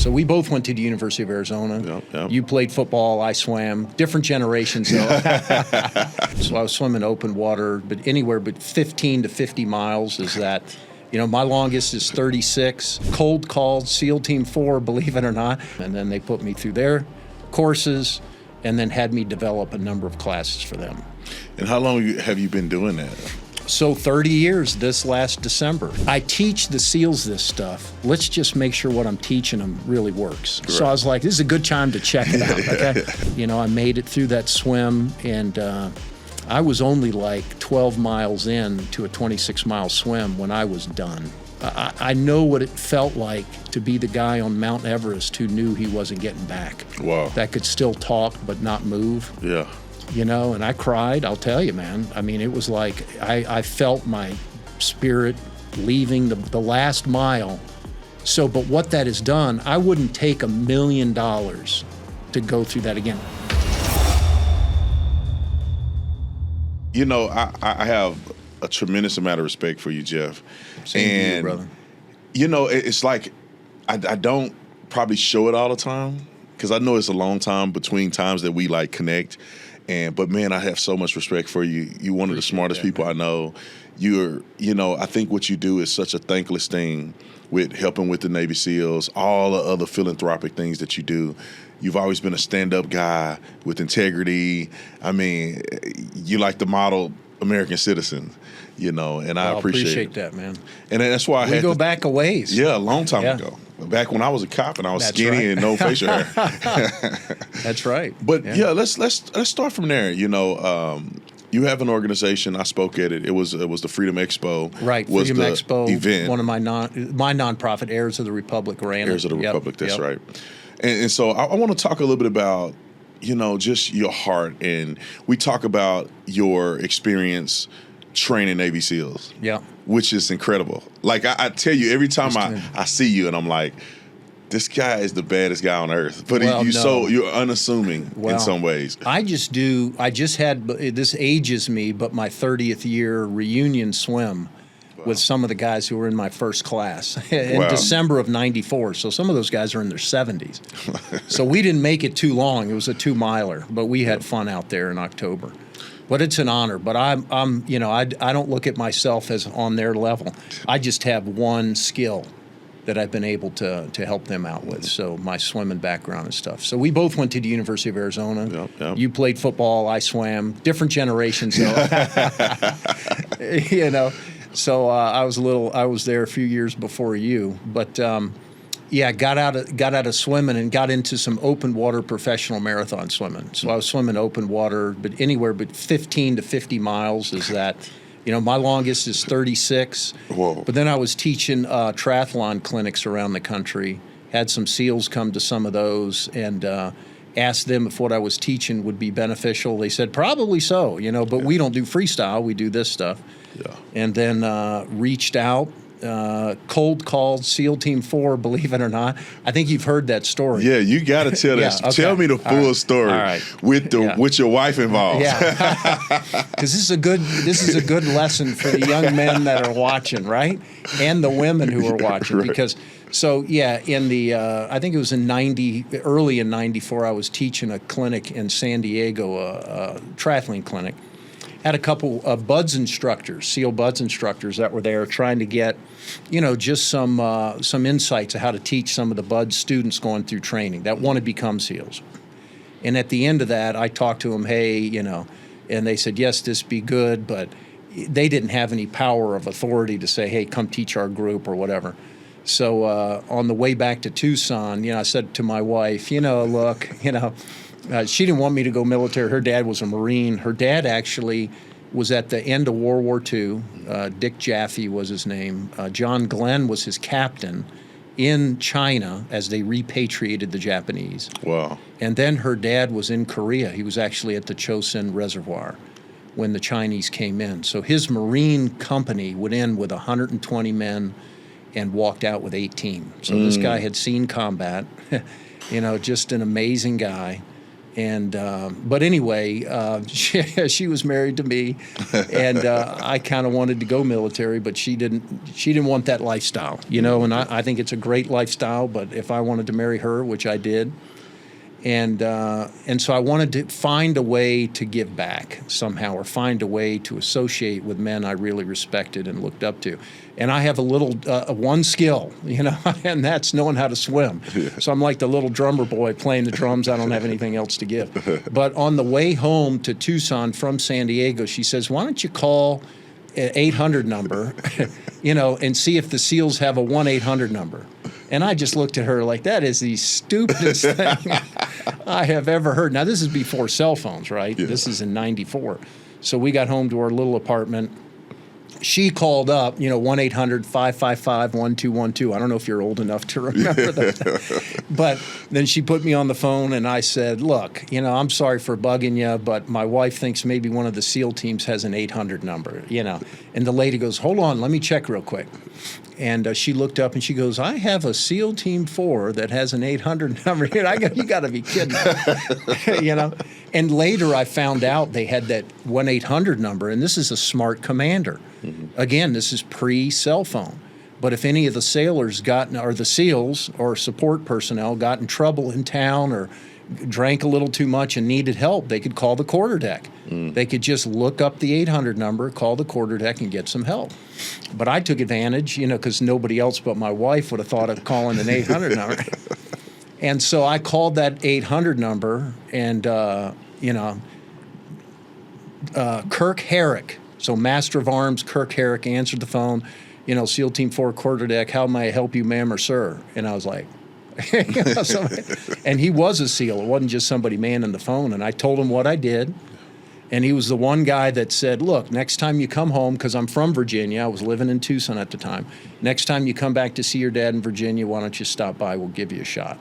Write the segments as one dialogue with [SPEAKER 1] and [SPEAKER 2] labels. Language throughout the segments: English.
[SPEAKER 1] So we both went to the University of Arizona.
[SPEAKER 2] Yep.
[SPEAKER 1] You played football, I swam. Different generations, though. So I was swimming open water, but anywhere but 15 to 50 miles is that. You know, my longest is 36. Cold called SEAL Team 4, believe it or not. And then they put me through their courses and then had me develop a number of classes for them.
[SPEAKER 2] And how long have you been doing that?
[SPEAKER 1] So 30 years this last December. I teach the SEALs this stuff. Let's just make sure what I'm teaching them really works. Correct. So I was like, this is a good time to check it out, okay? You know, I made it through that swim, and I was only like 12 miles in to a 26-mile swim when I was done. I know what it felt like to be the guy on Mount Everest who knew he wasn't getting back.
[SPEAKER 2] Wow.
[SPEAKER 1] That could still talk but not move.
[SPEAKER 2] Yeah.
[SPEAKER 1] You know, and I cried, I'll tell you, man. I mean, it was like I felt my spirit leaving the last mile. So, but what that has done, I wouldn't take $1 million to go through that again.
[SPEAKER 2] You know, I have a tremendous amount of respect for you, Jeff.
[SPEAKER 1] Same to you, brother.
[SPEAKER 2] You know, it's like I don't probably show it all the time because I know it's a long time between times that we like connect. But man, I have so much respect for you. You're one of the smartest people I know. You know, I think what you do is such a thankless thing with helping with the Navy SEALs, all the other philanthropic things that you do. You've always been a stand-up guy with integrity. I mean, you like the model American citizen, you know, and I appreciate
[SPEAKER 1] that, man.
[SPEAKER 2] And that's why
[SPEAKER 1] we go back a ways.
[SPEAKER 2] Yeah, a long time ago. Back when I was a cop and I was skinny and no facial hair.
[SPEAKER 1] That's right.
[SPEAKER 2] But yeah, let's start from there. You know, you have an organization. I spoke at it. It was the Freedom Expo.
[SPEAKER 1] Right,
[SPEAKER 2] was
[SPEAKER 1] Freedom
[SPEAKER 2] the
[SPEAKER 1] Expo.
[SPEAKER 2] Event.
[SPEAKER 1] One of my nonprofit, Heirs of the Republic, ran.
[SPEAKER 2] Heirs of the Republic. That's right. And so I want to talk a little bit about, you know, just your heart, and we talk about your experience training Navy SEALs.
[SPEAKER 1] Yeah.
[SPEAKER 2] Which is incredible. Like I tell you, every time I see you and I'm like, this guy is the baddest guy on earth. But you're unassuming in some ways.
[SPEAKER 1] I just had, this ages me, but my 30th year reunion swim with some of the guys who were in my first class in December of '94. So some of those guys are in their 70s. So we didn't make it too long. It was a 2-miler, but we had fun out there in October. But it's an honor. But I'm you know, I don't look at myself as on their level. I just have one skill that I've been able to help them out with. So my swimming background and stuff. So we both went to the University of Arizona.
[SPEAKER 2] Yep.
[SPEAKER 1] You played football, I swam. Different generations, though. You know. So I was there a few years before you, but got out of swimming and got into some open water professional marathon swimming. So I was swimming open water, but anywhere but 15 to 50 miles is that. You know, my longest is 36.
[SPEAKER 2] Whoa.
[SPEAKER 1] But then I was teaching triathlon clinics around the country. Had some SEALs come to some of those and asked them if what I was teaching would be beneficial. They said, probably so, you know, but we don't do freestyle. We do this stuff.
[SPEAKER 2] Yeah.
[SPEAKER 1] And then reached out, cold called SEAL Team 4, believe it or not. I think you've heard that story.
[SPEAKER 2] Yeah, you got to tell that. Okay. Tell me the full story with your wife involved.
[SPEAKER 1] Yeah, because this is a good lesson for the young men that are watching, right, and the women who are watching. Right. Because in the I think it was early in '94, I was teaching a clinic in San Diego, a triathlon clinic. Had a couple of BUDS instructors, SEAL BUDS instructors that were there trying to get, you know, just some insights of how to teach some of the BUDS students going through training that want to become SEALs. And at the end of that, I talked to them, hey, you know, and they said, yes, this be good, but they didn't have any power of authority to say, hey, come teach our group or whatever. So on the way back to Tucson, you know, I said to my wife, you know, look, you know, she didn't want me to go military. Her dad was a Marine. Her dad actually was at the end of World War II. Dick Jaffe was his name. John Glenn was his captain in China as they repatriated the Japanese.
[SPEAKER 2] Wow.
[SPEAKER 1] And then her dad was in Korea. He was actually at the Chosin Reservoir when the Chinese came in. So his Marine company went in with 120 men and walked out with 18. So this guy had seen combat, you know, just an amazing guy. And but anyway, she was married to me, and I kind of wanted to go military, but she didn't want that lifestyle, you know. And I think it's a great lifestyle, but if I wanted to marry her, which I did, and so I wanted to find a way to give back somehow, or find a way to associate with men I really respected and looked up to. And I have a little one skill, you know, and that's knowing how to swim. Yeah. So I'm like the little drummer boy playing the drums. I don't have anything else to give. But on the way home to Tucson from San Diego, she says, "Why don't you call an 800 number, you know, and see if the SEALs have a 1-800 number?" And I just looked at her like, that is the stupidest thing I have ever heard. Now, this is before cell phones, right? Yeah. This is in '94. So we got home to our little apartment. She called up, you know, 1-800-555-1212. I don't know if you're old enough to remember that. But then she put me on the phone, and I said, "Look, you know, I'm sorry for bugging you, but my wife thinks maybe one of the SEAL teams has an 800 number, you know." And the lady goes, "Hold on, let me check real quick." And she looked up and she goes, "I have a SEAL Team 4 that has an 800 number." And I go, "You got to be kidding me." You know? And later I found out they had that 1-800 number, and this is a smart commander. Mm-hmm. Again, this is pre-cell phone. But if any of the sailors or the SEALs or support personnel got in trouble in town or drank a little too much and needed help, they could call the quarterdeck. They could just look up the 800 number, call the quarterdeck, and get some help. But I took advantage, you know, because nobody else but my wife would have thought of calling an 800 number. And so I called that 800 number, and, you know, Kirk Herrick, so Master of Arms Kirk Herrick, answered the phone. You know, SEAL Team 4 quarterdeck, "How may I help you, ma'am or sir?" And I was like, you know, and he was a SEAL. It wasn't just somebody manning the phone. And I told him what I did. And he was the one guy that said, "Look, next time you come home," because I'm from Virginia, I was living in Tucson at the time, "next time you come back to see your dad in Virginia, why don't you stop by? We'll give you a shot."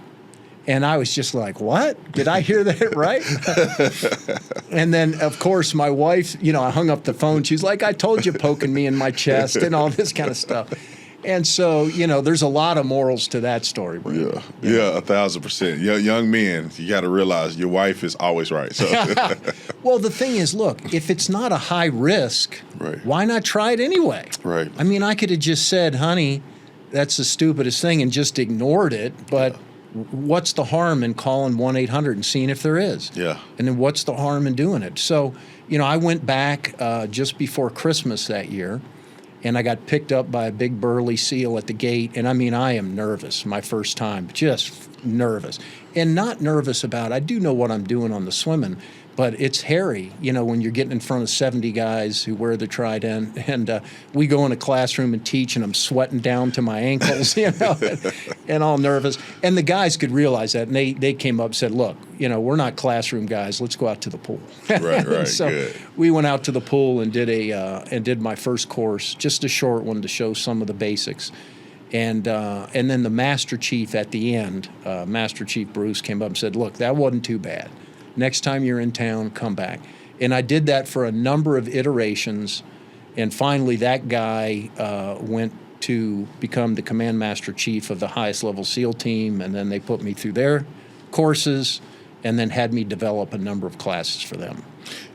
[SPEAKER 1] And I was just like, "What? Did I hear that right?" And then, of course, my wife, you know, I hung up the phone. She's like, "I told you," poking me in my chest and all this kind of stuff. And so, you know, there's a lot of morals to that story, Brandon.
[SPEAKER 2] Yeah, 1,000%. Young men, you got to realize your wife is always right. So.
[SPEAKER 1] Well, the thing is, look, if it's not a high risk, right, why not try it anyway?
[SPEAKER 2] Right.
[SPEAKER 1] I mean, I could have just said, "Honey, that's the stupidest thing," and just ignored it. But what's the harm in calling 1-800 and seeing if there is?
[SPEAKER 2] Yeah.
[SPEAKER 1] And then what's the harm in doing it? So, you know, I went back just before Christmas that year. And I got picked up by a big burly SEAL at the gate. And I mean, I am nervous, my first time, just nervous. And not nervous about, I do know what I'm doing on the swimming, but it's hairy, you know, when you're getting in front of 70 guys who wear the trident. And we go in a classroom and teach, and I'm sweating down to my ankles, you know, and all nervous. And the guys could realize that. And they came up and said, "Look, you know, we're not classroom guys. Let's go out to the pool."
[SPEAKER 2] Right,
[SPEAKER 1] so
[SPEAKER 2] good.
[SPEAKER 1] We went out to the pool and did my first course, just a short one to show some of the basics. And then the Master Chief at the end, Master Chief Bruce, came up and said, "Look, that wasn't too bad. Next time you're in town, come back." And I did that for a number of iterations. And finally, that guy went to become the Command Master Chief of the highest level SEAL team. And then they put me through their courses and then had me develop a number of classes for them.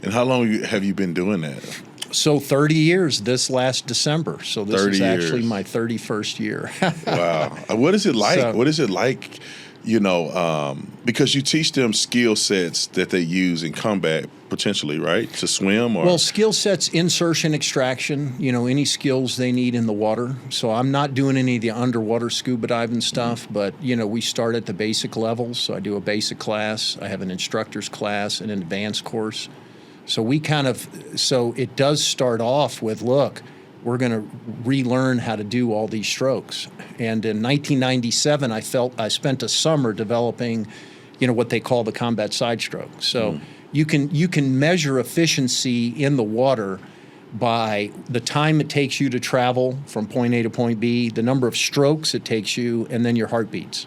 [SPEAKER 2] And how long have you been doing that?
[SPEAKER 1] So 30 years this last December. So this is actually
[SPEAKER 2] years.
[SPEAKER 1] my 31st year.
[SPEAKER 2] Wow. What is it like?
[SPEAKER 1] So,
[SPEAKER 2] what is it like, you know, because you teach them skill sets that they use in combat potentially, right? To swim or?
[SPEAKER 1] Well, skill sets, insertion, extraction, you know, any skills they need in the water. So I'm not doing any of the underwater scuba diving stuff, but, you know, we start at the basic levels. So I do a basic class. I have an instructor's class and an advanced course. So so it does start off with, look, we're going to relearn how to do all these strokes. And in 1997, I spent a summer developing, you know, what they call the combat side stroke. So you can measure efficiency in the water by the time it takes you to travel from point A to point B, the number of strokes it takes you, and then your heartbeats.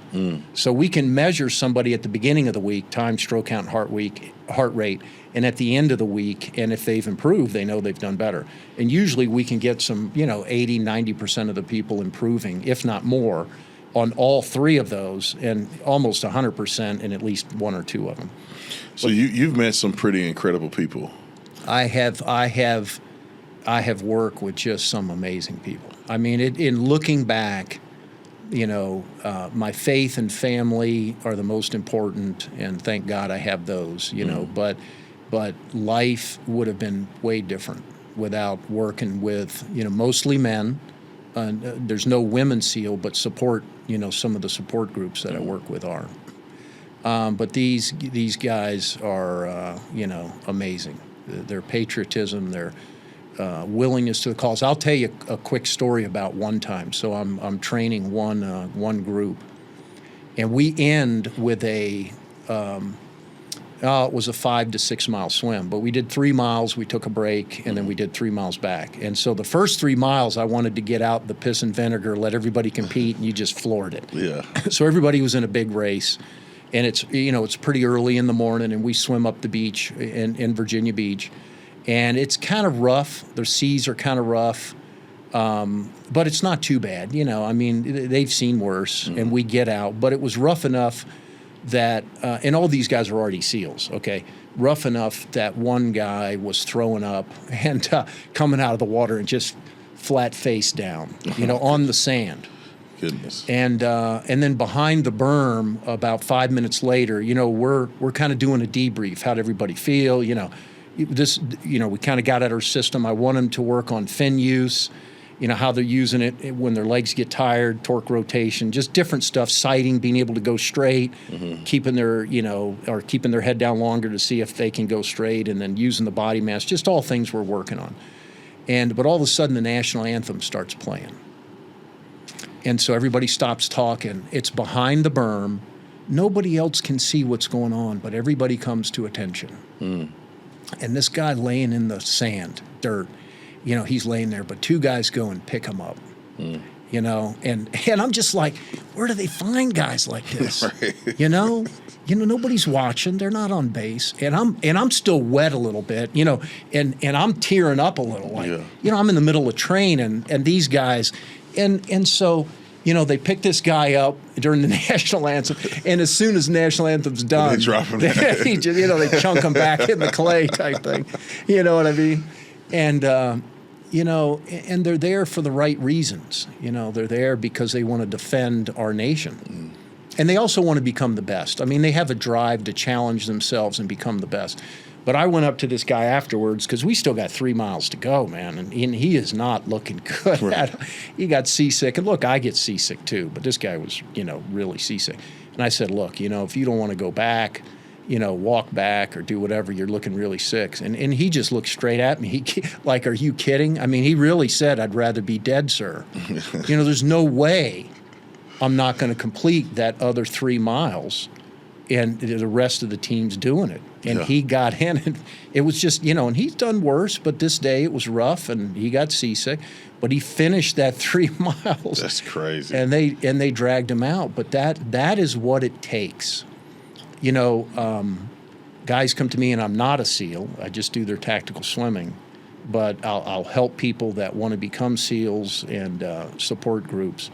[SPEAKER 1] So we can measure somebody at the beginning of the week, time, stroke count, heart rate, and at the end of the week, and if they've improved, they know they've done better. And usually we can get some, you know, 80, 90% of the people improving, if not more, on all three of those, and almost 100% in at least one or two of them.
[SPEAKER 2] So you've met some pretty incredible people.
[SPEAKER 1] I have worked with just some amazing people. I mean, in looking back, my faith and family are the most important, and thank God I have those. But life would have been way different without working with mostly men. There's no women SEAL, but support. Some of the support groups that I work with are. But these guys are amazing. Their patriotism, their willingness to the cause. I'll tell you a quick story about one time. So I'm training one group, and we end with it was a 5 to 6 mile swim, but we did 3 miles, we took a break, and then we did 3 miles back. And so the first 3 miles, I wanted to get out the piss and vinegar, let everybody compete, and you just floored it.
[SPEAKER 2] Yeah.
[SPEAKER 1] So everybody was in a big race, and it's pretty early in the morning, and we swim up the beach in Virginia Beach, and it's kind of rough. The seas are kind of rough, but it's not too bad. I mean, they've seen worse, and we get out, but it was rough enough that, and all these guys are already SEALs, okay? Rough enough that one guy was throwing up and coming out of the water and just flat face down, on the sand.
[SPEAKER 2] Goodness.
[SPEAKER 1] And then behind the berm, about 5 minutes later, we're kind of doing a debrief. How'd everybody feel? We kind of got at our system. I want them to work on fin use. How they're using it when their legs get tired, torque rotation, just different stuff, sighting, being able to go straight, keeping their head down longer to see if they can go straight, and then using the body mass, just all things we're working on. But all of a sudden the national anthem starts playing. And so everybody stops talking. It's behind the berm. Nobody else can see what's going on, but everybody comes to attention. And this guy laying in the sand, dirt, he's laying there, but two guys go and pick him up, and I'm just like, where do they find guys like this?
[SPEAKER 2] Right.
[SPEAKER 1] Nobody's watching. They're not on base, and I'm still wet a little bit, and I'm tearing up a little, like, I'm in the middle of training, and these guys, and so, they pick this guy up during the national anthem, and as soon as national anthem's done,
[SPEAKER 2] they drop him.
[SPEAKER 1] they chunk him back in the clay type thing. You know what I mean? And and they're there for the right reasons. They're there because they want to defend our nation. And they also want to become the best. I mean, they have a drive to challenge themselves and become the best. But I went up to this guy afterwards because we still got 3 miles to go, man, and he is not looking good. Right. He got seasick. And look, I get seasick too, but this guy was, really seasick. And I said, look, if you don't want to go back, walk back or do whatever, you're looking really sick. And he just looked straight at me. He like, are you kidding? I mean, he really said, I'd rather be dead, sir. There's no way I'm not going to complete that other 3 miles and the rest of the team's doing it. And he got in, and it was just, and he's done worse, but this day it was rough and he got seasick, but he finished that 3 miles.
[SPEAKER 2] That's crazy.
[SPEAKER 1] And they dragged him out. But that is what it takes. Guys come to me, and I'm not a SEAL. I just do their tactical swimming. But I'll help people that want to become SEALs and support groups.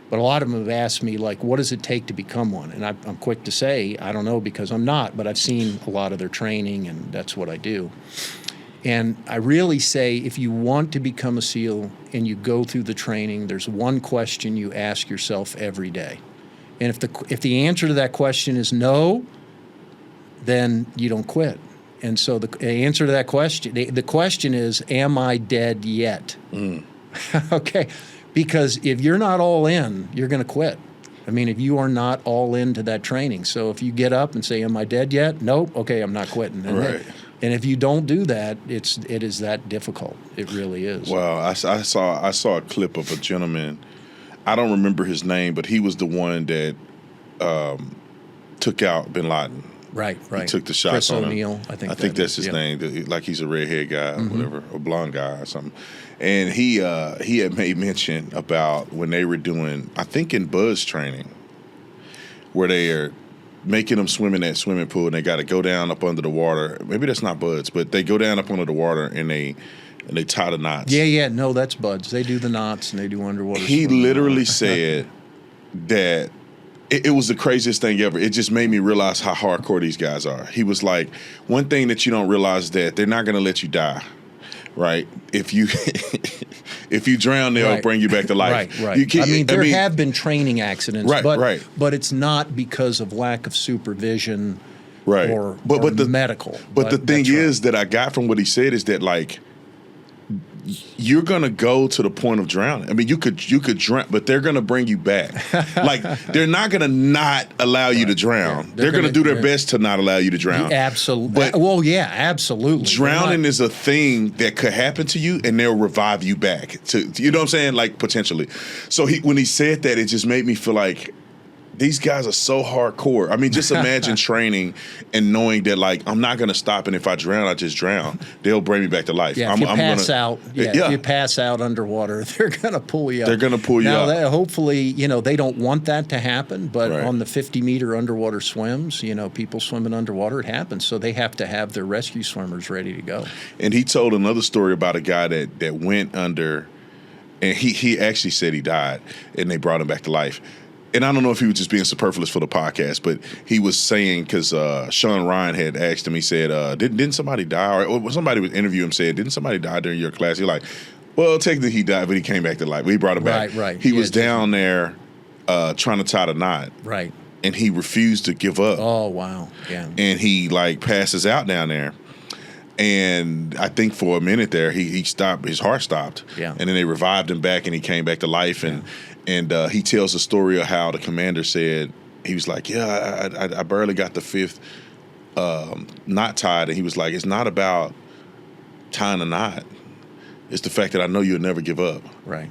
[SPEAKER 1] But a lot of them have asked me, like, what does it take to become one? And I'm quick to say, I don't know, because I'm not. But I've seen a lot of their training, and that's what I do. And I really say, if you want to become a SEAL and you go through the training, there's one question you ask yourself every day. And if the answer to that question is no, then you don't quit. And so the answer to that question, the question is, am I dead yet? Okay, because if you're not all in, you're going to quit. I mean, if you are not all into that training. So if you get up and say, am I dead yet? Nope. Okay, I'm not quitting.
[SPEAKER 2] Right.
[SPEAKER 1] And if you don't do that, it is that difficult. It really is.
[SPEAKER 2] Well, I saw a clip of a gentleman. I don't remember his name, but he was the one that took out bin Laden.
[SPEAKER 1] Right.
[SPEAKER 2] He took the shots
[SPEAKER 1] Chris
[SPEAKER 2] on
[SPEAKER 1] O'Neill,
[SPEAKER 2] him.
[SPEAKER 1] I think
[SPEAKER 2] that's his name. Like he's a redhead guy or whatever, a blonde guy or something. And he had made mention about when they were doing, I think in buzz training, where they are making them swim in that swimming pool, and they got to go down up under the water. Maybe that's not buds, but they go down up under the water and they tie the knots.
[SPEAKER 1] Yeah. No, that's buds. They do the knots and they do underwater.
[SPEAKER 2] He literally said that it was the craziest thing ever. It just made me realize how hardcore these guys are. He was like, one thing that you don't realize is that they're not going to let you die, right? If you if you drown, they'll bring you back to life.
[SPEAKER 1] Right. There have been training accidents, but it's not because of lack of supervision or medical.
[SPEAKER 2] But the thing is that I got from what he said is that, like, you're gonna go to the point of drowning. I mean, you could drown, but they're gonna bring you back. Like, they're not gonna not allow you to drown. Yeah. They're gonna do their best to not allow you to drown.
[SPEAKER 1] Absolutely.
[SPEAKER 2] But
[SPEAKER 1] absolutely.
[SPEAKER 2] Drowning is a thing that could happen to you, and they'll revive you back. You know what I'm saying? Like, potentially. So when he said that, it just made me feel like these guys are so hardcore. I mean, just imagine training and knowing that, like, I'm not going to stop, and if I drown, I just drown. They'll bring me back to life.
[SPEAKER 1] Yeah, if you pass out underwater, they're going to pull you up.
[SPEAKER 2] They're going to pull you up.
[SPEAKER 1] Now, hopefully, they don't want that to happen, but on the 50-meter underwater swims, people swimming underwater, it happens. So they have to have their rescue swimmers ready to go.
[SPEAKER 2] And he told another story about a guy that went under, and he actually said he died, and they brought him back to life. And I don't know if he was just being superfluous for the podcast, but he was saying, because Sean Ryan had asked him, he said, didn't somebody die? Or somebody was interviewing him, said, didn't somebody die during your class? He's like, well, technically he died, but he came back to life. He brought him back.
[SPEAKER 1] Right.
[SPEAKER 2] He was down there trying to tie the knot.
[SPEAKER 1] Right.
[SPEAKER 2] And he refused to give up.
[SPEAKER 1] Oh, wow. Yeah.
[SPEAKER 2] And he, like, passes out down there. And I think for a minute there, he stopped. His heart stopped.
[SPEAKER 1] Yeah.
[SPEAKER 2] And then they revived him back, and he came back to life. And he tells the story of how the commander said, he was like, I barely got the fifth knot tied. And he was like, it's not about tying a knot. It's the fact that I know you'll never give up.
[SPEAKER 1] Right.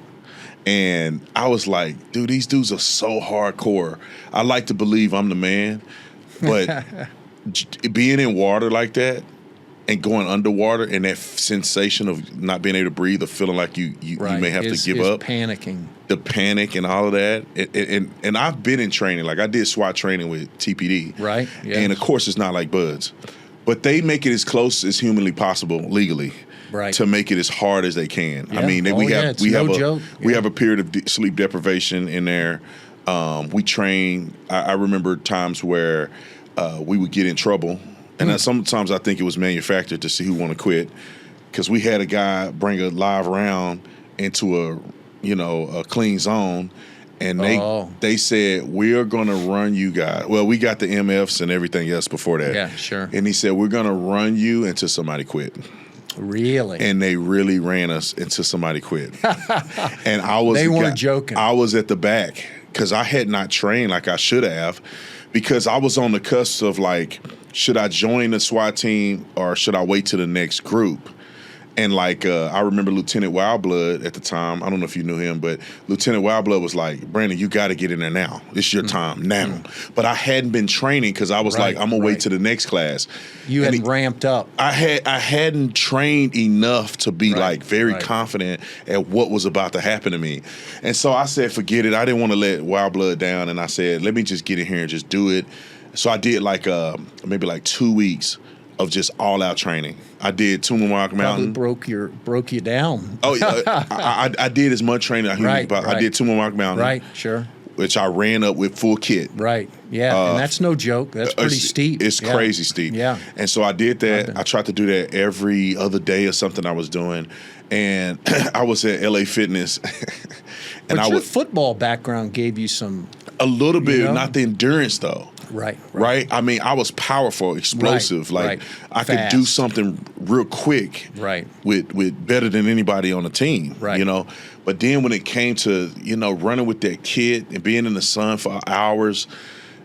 [SPEAKER 2] And I was like, dude, these dudes are so hardcore. I like to believe I'm the man, but being in water like that, and going underwater, and that sensation of not being able to breathe, or feeling like you may have to give up,
[SPEAKER 1] panicking,
[SPEAKER 2] the panic and all of that, and I've been in training, like I did SWAT training with TPD,
[SPEAKER 1] right? Yeah.
[SPEAKER 2] And of course it's not like buds, but they make it as close as humanly possible legally,
[SPEAKER 1] right? To
[SPEAKER 2] make it as hard as they can.
[SPEAKER 1] Yeah.
[SPEAKER 2] I mean, we have a period of sleep deprivation in there. We train. I remember times where we would get in trouble. And sometimes I think it was manufactured to see who want to quit, because we had a guy bring a live round into a clean zone, and they said, we're going to run you guys. Well, we got the MFs and everything else before that.
[SPEAKER 1] Yeah, sure.
[SPEAKER 2] And he said, we're going to run you until somebody quit.
[SPEAKER 1] Really?
[SPEAKER 2] And they really ran us until somebody quit. And
[SPEAKER 1] they weren't joking.
[SPEAKER 2] I was at the back because I had not trained like I should have, because I was on the cusp of, like, should I join the SWAT team or should I wait to the next group? And, like, I remember Lieutenant Wildblood at the time. I don't know if you knew him, but Lieutenant Wildblood was like, Brandon, you got to get in there now. It's your time now. But I hadn't been training because I was like, I'm going to wait to the next class.
[SPEAKER 1] You hadn't ramped up.
[SPEAKER 2] I hadn't trained enough to be like very confident at what was about to happen to me. And so I said, forget it. I didn't want to let Wildblood down. And I said, let me just get in here and just do it. So I did maybe 2 weeks of just all out training. I did Tumamoc Mountain.
[SPEAKER 1] Probably broke you down.
[SPEAKER 2] Oh yeah, I did as much training. I did Tumamoc Mountain.
[SPEAKER 1] Right, sure.
[SPEAKER 2] Which I ran up with full kit.
[SPEAKER 1] Right, yeah, and that's no joke. That's pretty steep.
[SPEAKER 2] It's crazy steep.
[SPEAKER 1] Yeah.
[SPEAKER 2] And so I did that. I tried to do that every other day or something I was doing. And I was at LA Fitness.
[SPEAKER 1] But your football background gave you some...
[SPEAKER 2] A little bit, not the endurance though.
[SPEAKER 1] Right.
[SPEAKER 2] I mean, I was powerful, explosive. I could do something real quick.
[SPEAKER 1] Right.
[SPEAKER 2] With better than anybody on the team.
[SPEAKER 1] Right.
[SPEAKER 2] But then when it came to running with that kid and being in the sun for hours,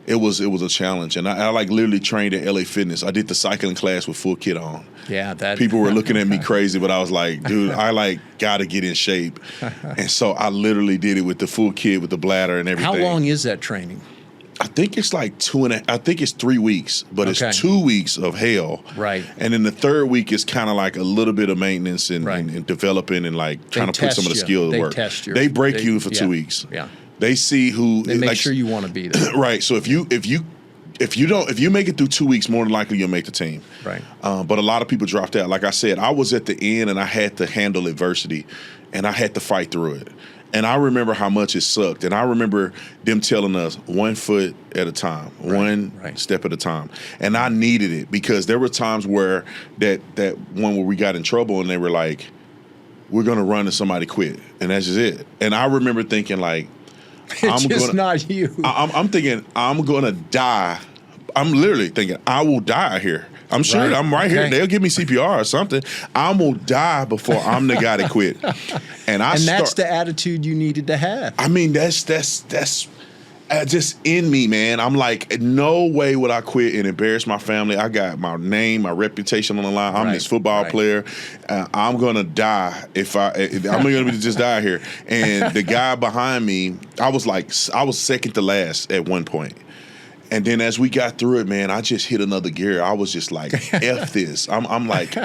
[SPEAKER 2] it was a challenge. And I literally trained at LA Fitness. I did the cycling class with full kit on.
[SPEAKER 1] Yeah,
[SPEAKER 2] people were looking at me crazy, but I was like, dude, I got to get in shape. And so I literally did it with the full kit, with the bladder and everything.
[SPEAKER 1] How long is that training?
[SPEAKER 2] I think it's like 3 weeks, but it's 2 weeks of hell.
[SPEAKER 1] Right.
[SPEAKER 2] And then the third week is kind of like a little bit of maintenance and developing and like trying to put some of the skill to work. They break you for 2 weeks.
[SPEAKER 1] Yeah.
[SPEAKER 2] They see who
[SPEAKER 1] they make sure you want to be there.
[SPEAKER 2] Right. So if you make it through 2 weeks, more than likely you'll make the team.
[SPEAKER 1] Right.
[SPEAKER 2] But a lot of people dropped out. Like I said, I was at the end and I had to handle adversity and I had to fight through it. And I remember how much it sucked. And I remember them telling us 1 foot at a time, one step at a time. And I needed it because there were times where that one where we got in trouble and they were like, we're going to run and somebody quit. And that's just it. And I remember thinking like,
[SPEAKER 1] not you.
[SPEAKER 2] I'm thinking I'm going to die. I'm literally thinking I will die here. I'm sure I'm right here. They'll give me CPR or something. I'm going to die before I'm the guy that quit. And
[SPEAKER 1] that's the attitude you needed to have.
[SPEAKER 2] I mean, that's just in me, man. I'm like, no way would I quit and embarrass my family. I got my name, my reputation on the line. I'm this football player. I'm gonna die if I'm gonna just die here. And the guy behind me, I was second to last at one point. And then as we got through it, man, I just hit another gear. I was just like, F this. I'm like,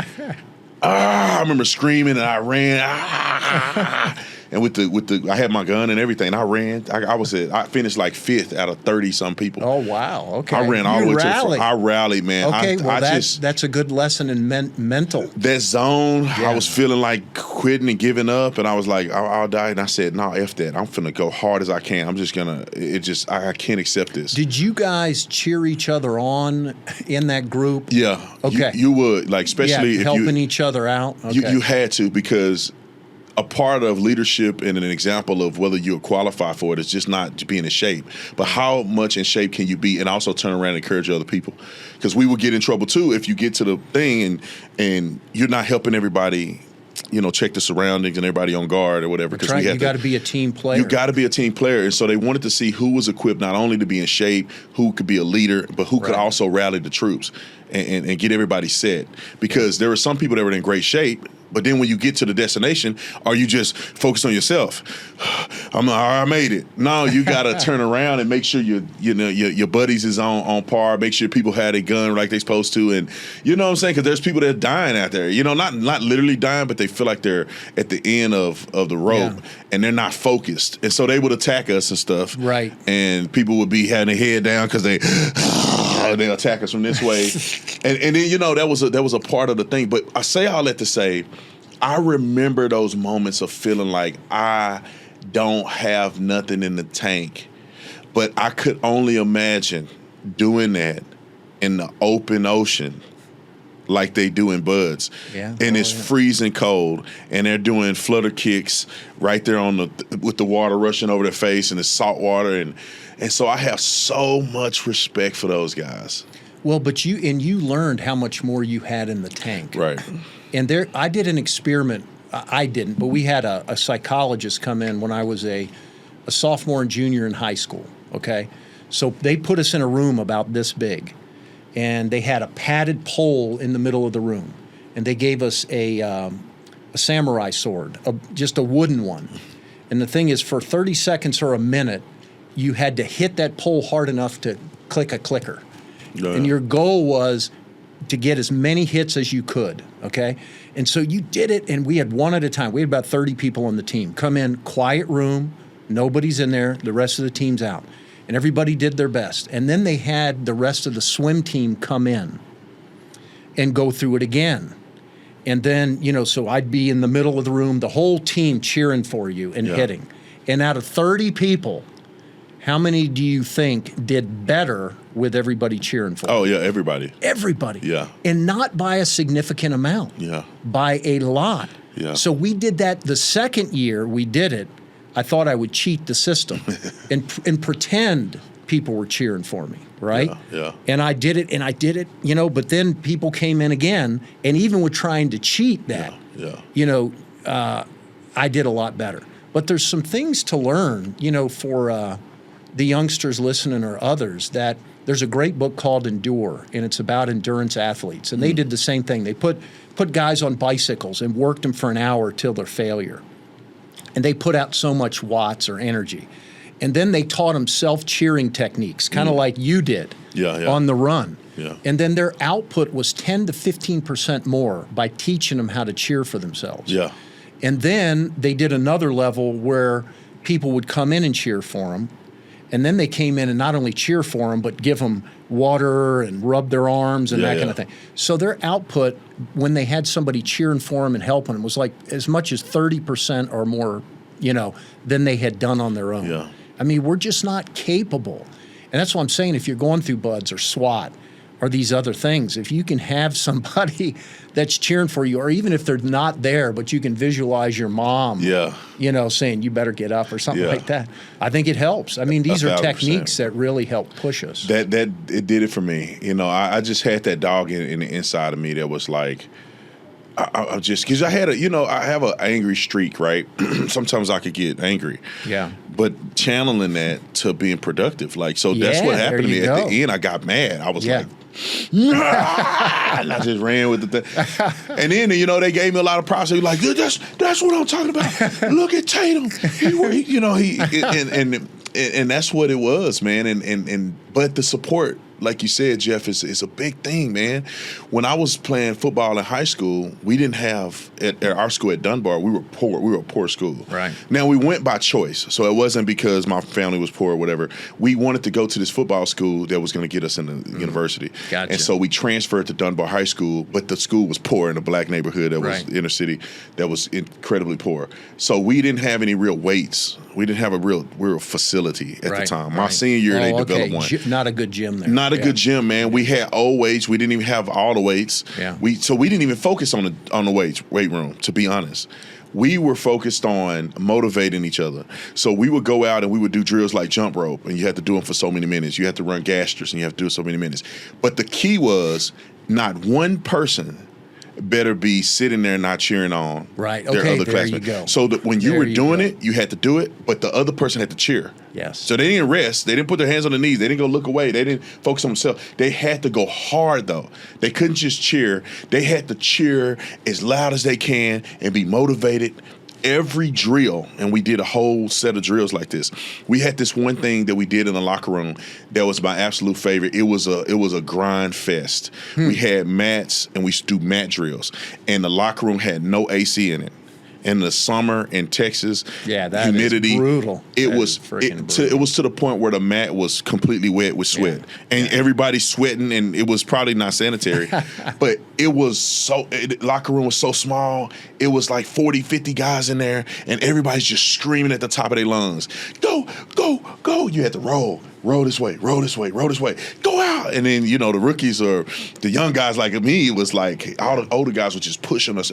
[SPEAKER 2] I remember screaming and I ran. And with the, I had my gun and everything. I ran. I finished like 5th out of 30 some people.
[SPEAKER 1] Oh wow! Okay,
[SPEAKER 2] I ran all the way to the front. I rallied, man.
[SPEAKER 1] Okay, that's a good lesson in mental.
[SPEAKER 2] That zone, I was feeling like quitting and giving up, and I was like, I'll die. And I said, no, F that. I'm finna go hard as I can. I'm just gonna. I can't accept this.
[SPEAKER 1] Did you guys cheer each other on in that group?
[SPEAKER 2] Yeah. Okay. You would like, especially if
[SPEAKER 1] helping each other out. Okay.
[SPEAKER 2] You had to, because a part of leadership and an example of whether you're qualified for it is just not being in shape, but how much in shape can you be, and also turn around and encourage other people. Because we would get in trouble too if you get to the thing and you're not helping everybody, check the surroundings and everybody on guard or whatever.
[SPEAKER 1] That's right. You got to be a team player.
[SPEAKER 2] You got to be a team player. And so they wanted to see who was equipped not only to be in shape, who could be a leader, but who could also rally the troops and get everybody set. Because there were some people that were in great shape, but then when you get to the destination, are you just focused on yourself? I made it. No, you got to turn around and make sure your buddies is on par. Make sure people had a gun like they're supposed to, and you know what I'm saying? Because there's people that are dying out there. Not literally dying, but they feel like they're at the end of the rope and they're not focused, and so they would attack us and stuff.
[SPEAKER 1] Right.
[SPEAKER 2] And people would be having their head down because they'll attack us from this way, and then that was a part of the thing. But I say all that to say, I remember those moments of feeling like I don't have nothing in the tank, but I could only imagine doing that in the open ocean like they do in Buds.
[SPEAKER 1] Yeah.
[SPEAKER 2] And it's freezing cold, and they're doing flutter kicks right there with the water rushing over their face, and the salt water, and so I have so much respect for those guys.
[SPEAKER 1] Well, but you learned how much more you had in the tank.
[SPEAKER 2] Right.
[SPEAKER 1] And I did an experiment. I didn't, but we had a psychologist come in when I was a sophomore and junior in high school, okay? So they put us in a room about this big, and they had a padded pole in the middle of the room, and they gave us a samurai sword, just a wooden one. And the thing is, for 30 seconds or a minute, you had to hit that pole hard enough to click a clicker. Yeah. And your goal was to get as many hits as you could, okay? And so you did it, and we had one at a time. We had about 30 people on the team. Come in, quiet room, nobody's in there, the rest of the team's out. And everybody did their best. And then they had the rest of the swim team come in and go through it again. And then, so I'd be in the middle of the room, the whole team cheering for you and hitting. And out of 30 people, how many do you think did better with everybody cheering for them?
[SPEAKER 2] Oh, yeah, everybody.
[SPEAKER 1] Everybody.
[SPEAKER 2] Yeah.
[SPEAKER 1] And not by a significant amount.
[SPEAKER 2] Yeah.
[SPEAKER 1] By a lot.
[SPEAKER 2] Yeah.
[SPEAKER 1] So we did that the second year we did it. I thought I would cheat the system and pretend people were cheering for me, right?
[SPEAKER 2] Yeah.
[SPEAKER 1] And I did it, but then people came in again, and even with trying to cheat that, I did a lot better. But there's some things to learn, for the youngsters listening or others, that there's a great book called Endure, and it's about endurance athletes. And they did the same thing. They put guys on bicycles and worked them for an hour till their failure. And they put out so much watts or energy. And then they taught them self-cheering techniques, kind of like you did on the run.
[SPEAKER 2] Yeah.
[SPEAKER 1] And then their output was 10 to 15% more by teaching them how to cheer for themselves.
[SPEAKER 2] Yeah.
[SPEAKER 1] And then they did another level where people would come in and cheer for them. And then they came in and not only cheer for them, but give them water and rub their arms and that kind of thing. So their output, when they had somebody cheering for them and helping them, was like as much as 30% or more than they had done on their own.
[SPEAKER 2] Yeah.
[SPEAKER 1] I mean, we're just not capable. And that's what I'm saying. If you're going through BUDS or SWAT or these other things, if you can have somebody that's cheering for you, or even if they're not there, but you can visualize your mom, saying you better get up or something like that, I think it helps. I mean, these are techniques that really help push us.
[SPEAKER 2] That it did it for me. I just had that dog in the inside of me that was like, I just, because I have an angry streak, right? Sometimes I could get angry.
[SPEAKER 1] Yeah.
[SPEAKER 2] But channeling that to being productive, that's what happened to me. At the end, I got mad. I was like, and I just ran with the thing. And then, they gave me a lot of props. They were like, that's what I'm talking about. Look at Tatum. And that's what it was, man. But the support, like you said, Jeff, is a big thing, man. When I was playing football in high school, we didn't have, at our school at Dunbar, we were poor. We were a poor school.
[SPEAKER 1] Right.
[SPEAKER 2] Now, we went by choice, so it wasn't because my family was poor or whatever. We wanted to go to this football school that was going to get us into the university.
[SPEAKER 1] Gotcha.
[SPEAKER 2] And so we transferred to Dunbar High School, but the school was poor in a black neighborhood that was inner city, that was incredibly poor. So we didn't have any real weights. We didn't have a real facility at the time. My senior year, they developed one.
[SPEAKER 1] Not a good gym there.
[SPEAKER 2] Not a good gym, man. We had old weights. We didn't even have all the weights.
[SPEAKER 1] Yeah.
[SPEAKER 2] So we didn't even focus on the weight room, to be honest. We were focused on motivating each other. So we would go out and we would do drills like jump rope, and you had to do them for so many minutes. You had to run gastrus, and you have to do it so many minutes. But the key was not one person better be sitting there not cheering on their other classmates.
[SPEAKER 1] You go.
[SPEAKER 2] So that when you were doing it, you had to do it, but the other person had to cheer.
[SPEAKER 1] Yes.
[SPEAKER 2] So they didn't rest. They didn't put their hands on their knees. They didn't go look away. They didn't focus on themselves. They had to go hard, though. They couldn't just cheer. They had to cheer as loud as they can and be motivated. Every drill, and we did a whole set of drills like this. We had this one thing that we did in the locker room that was my absolute favorite. It was a grind fest. We had mats, and we used to do mat drills. And the locker room had no AC in it. In the summer in Texas, humidity,
[SPEAKER 1] is brutal.
[SPEAKER 2] It was to the point where the mat was completely wet with sweat, and everybody's sweating, and it was probably not sanitary. But it was the locker room was so small. It was like 40, 50 guys in there, and everybody's just screaming at the top of their lungs, "Go, go, go!" You had to roll this way, roll this way, roll this way, go out. And then, the rookies or the young guys like me, it was like all the older guys were just pushing us.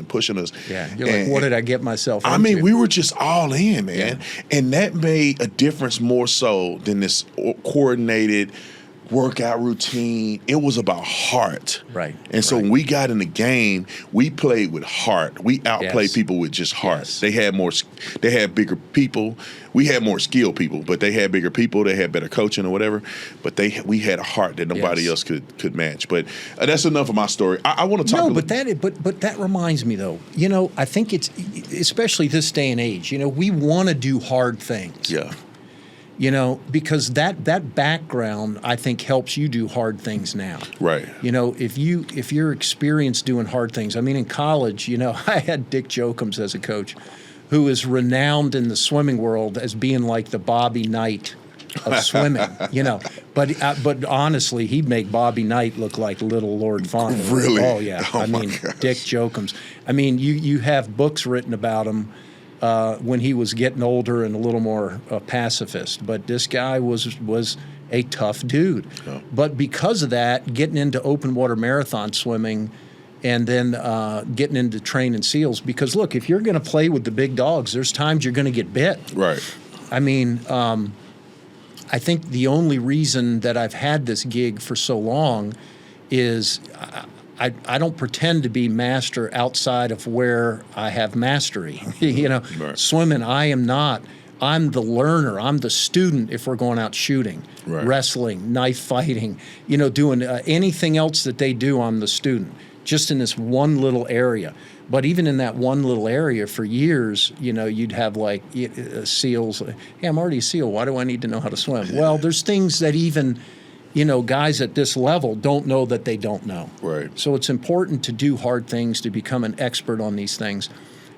[SPEAKER 1] Yeah, you're like, what did I get myself into?
[SPEAKER 2] I mean, we were just all in, man. Yeah. And that made a difference more so than this coordinated workout routine. It was about heart.
[SPEAKER 1] Right.
[SPEAKER 2] And so when we got in the game, we played with heart. We outplayed people with just heart.
[SPEAKER 1] Yes.
[SPEAKER 2] They had bigger people. We had more skilled people, but they had bigger people. They had better coaching or whatever. But we had a heart that nobody else could match. But that's enough of my story. I want to talk.
[SPEAKER 1] But that reminds me though. I think it's especially this day and age. We want to do hard things.
[SPEAKER 2] Yeah.
[SPEAKER 1] Because that background, I think, helps you do hard things now.
[SPEAKER 2] Right.
[SPEAKER 1] If you're experienced doing hard things. I mean, in college, I had Dick Jokums as a coach, who is renowned in the swimming world as being like the Bobby Knight of swimming. But honestly, he'd make Bobby Knight look like little Lord Fauntleroy.
[SPEAKER 2] Really?
[SPEAKER 1] Oh yeah.
[SPEAKER 2] Oh,
[SPEAKER 1] I mean, Dick Jokums. I mean, you have books written about him. When he was getting older and a little more pacifist. But this guy was a tough dude. Yeah. But because of that, getting into open water marathon swimming and then getting into training SEALs, because look, if you're going to play with the big dogs, there's times you're going to get bit.
[SPEAKER 2] Right.
[SPEAKER 1] I mean, I think the only reason that I've had this gig for so long is I don't pretend to be master outside of where I have mastery.
[SPEAKER 2] Right.
[SPEAKER 1] Swimming, I am not. I'm the learner. I'm the student if we're going out shooting, wrestling, knife fighting, doing anything else that they do, I'm the student, just in this one little area. But even in that one little area for years, you'd have like SEALs. Hey, I'm already a SEAL. Why do I need to know how to swim? Well, there's things that even guys at this level don't know that they don't know.
[SPEAKER 2] Right.
[SPEAKER 1] So it's important to do hard things, to become an expert on these things.